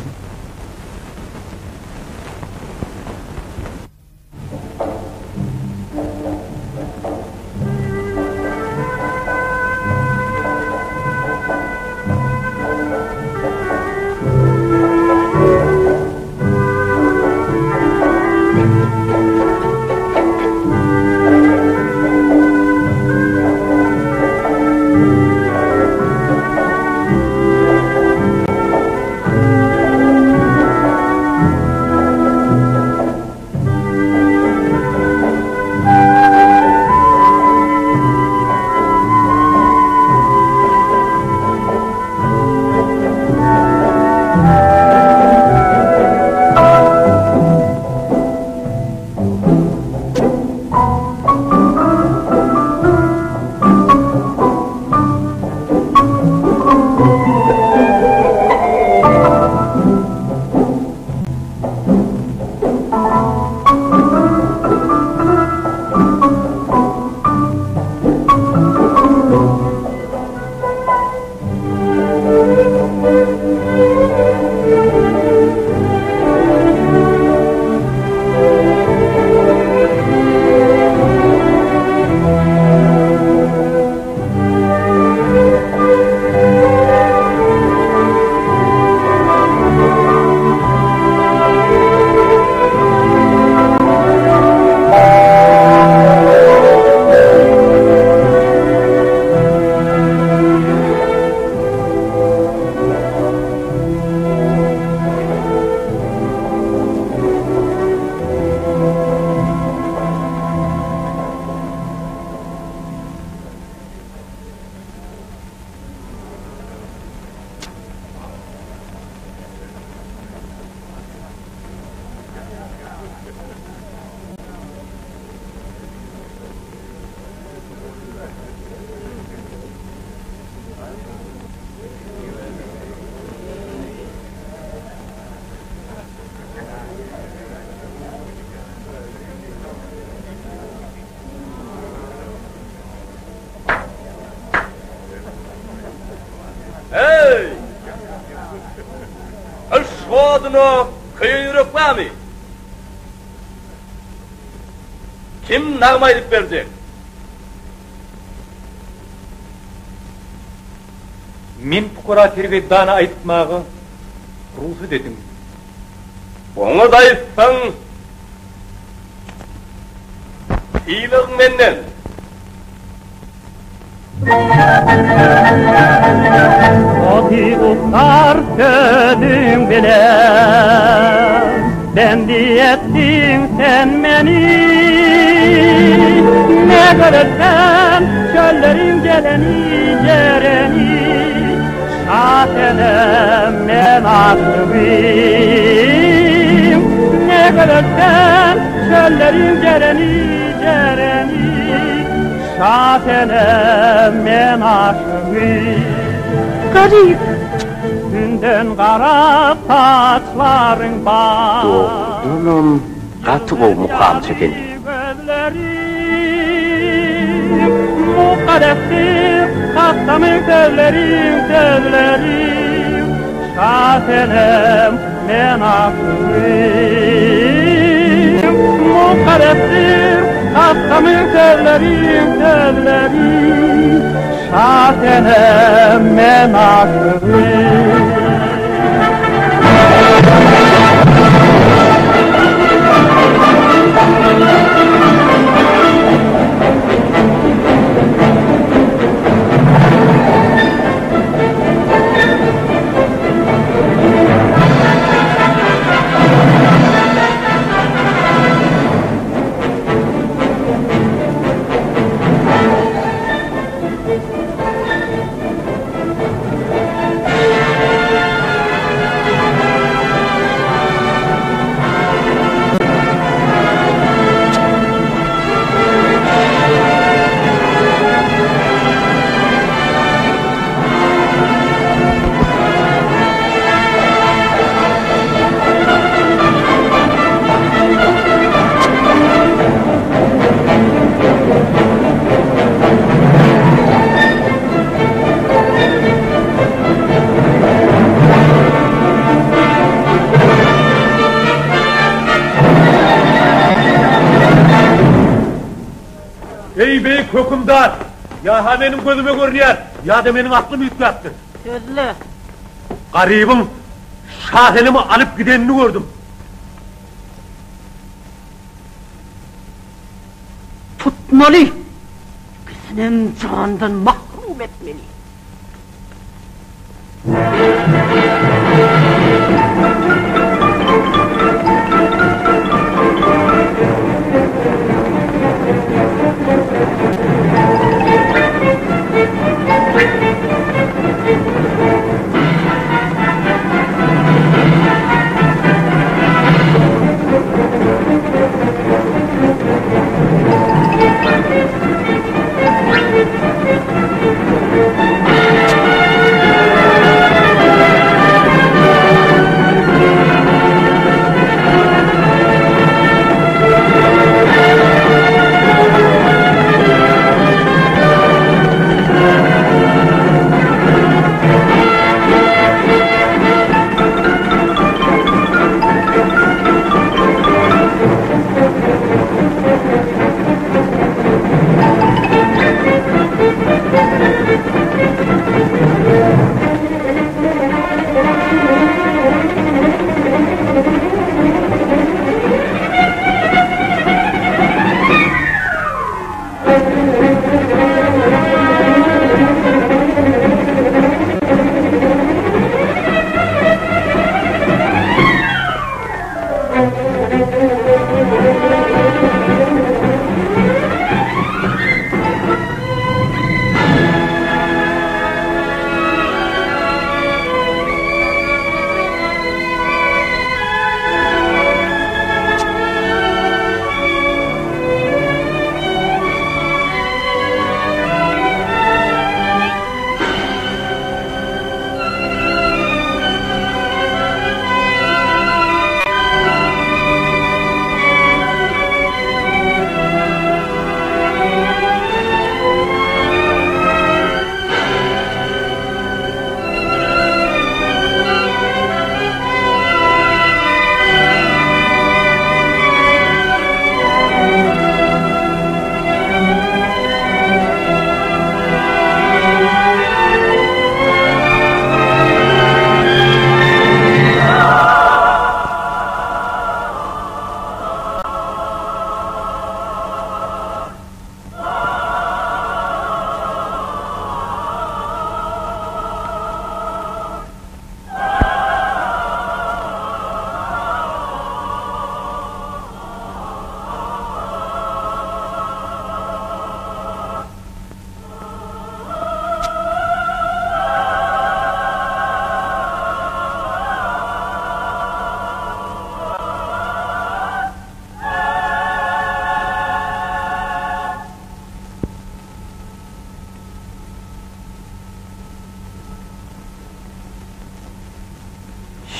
Hey! Aşağıdına kıyın yürek var mı? Kim nağma edip verecek? Men pukara tergibdana aytmağı ruhsat dedim. Onu da aytsan hiylığın menden. Oti uktar sözün bilen bendi ettin sen beni. Ne görürsen çöllerin geleni cereni şahtenem men aşığım. Ne görürsen çöllerin geleni cereni şahtenem men aşığım. Garip. Günden kara saçların var. Oğlum, katı ol mukam çekin. Mukadeftir, hastamın sözlerim. Şahtenem men aşığım. Mukadeftir, hastamın sözlerim. Şahtenem men aşığım. Ey bey kökümdar! Ya ha benim gözüme görünüyor, ya da benim aklım yükseltti. Sözlü. Garibim, şahenimi alıp gidenini gördüm. Tutmalı. Kızının canından mahrum etmeli.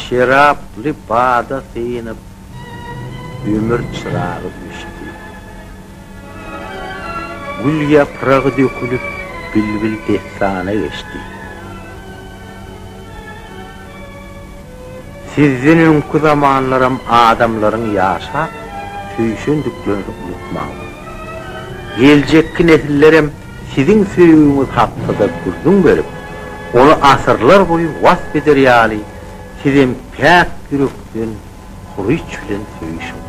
şeraplı bağda sıyınıp ömür çırağı düştü. Gül yaprağı dökülüp bülbül destana geçti. Sizin önkü zamanlarım adamların yaşa süýşündüklerini unutmağım. Gelecekki nesillerim sizin süýüňiz hakkında gürdün berip, onu asırlar boyu vasf eder ýaly, sizin pek yürekden huruç bilen süýüşüň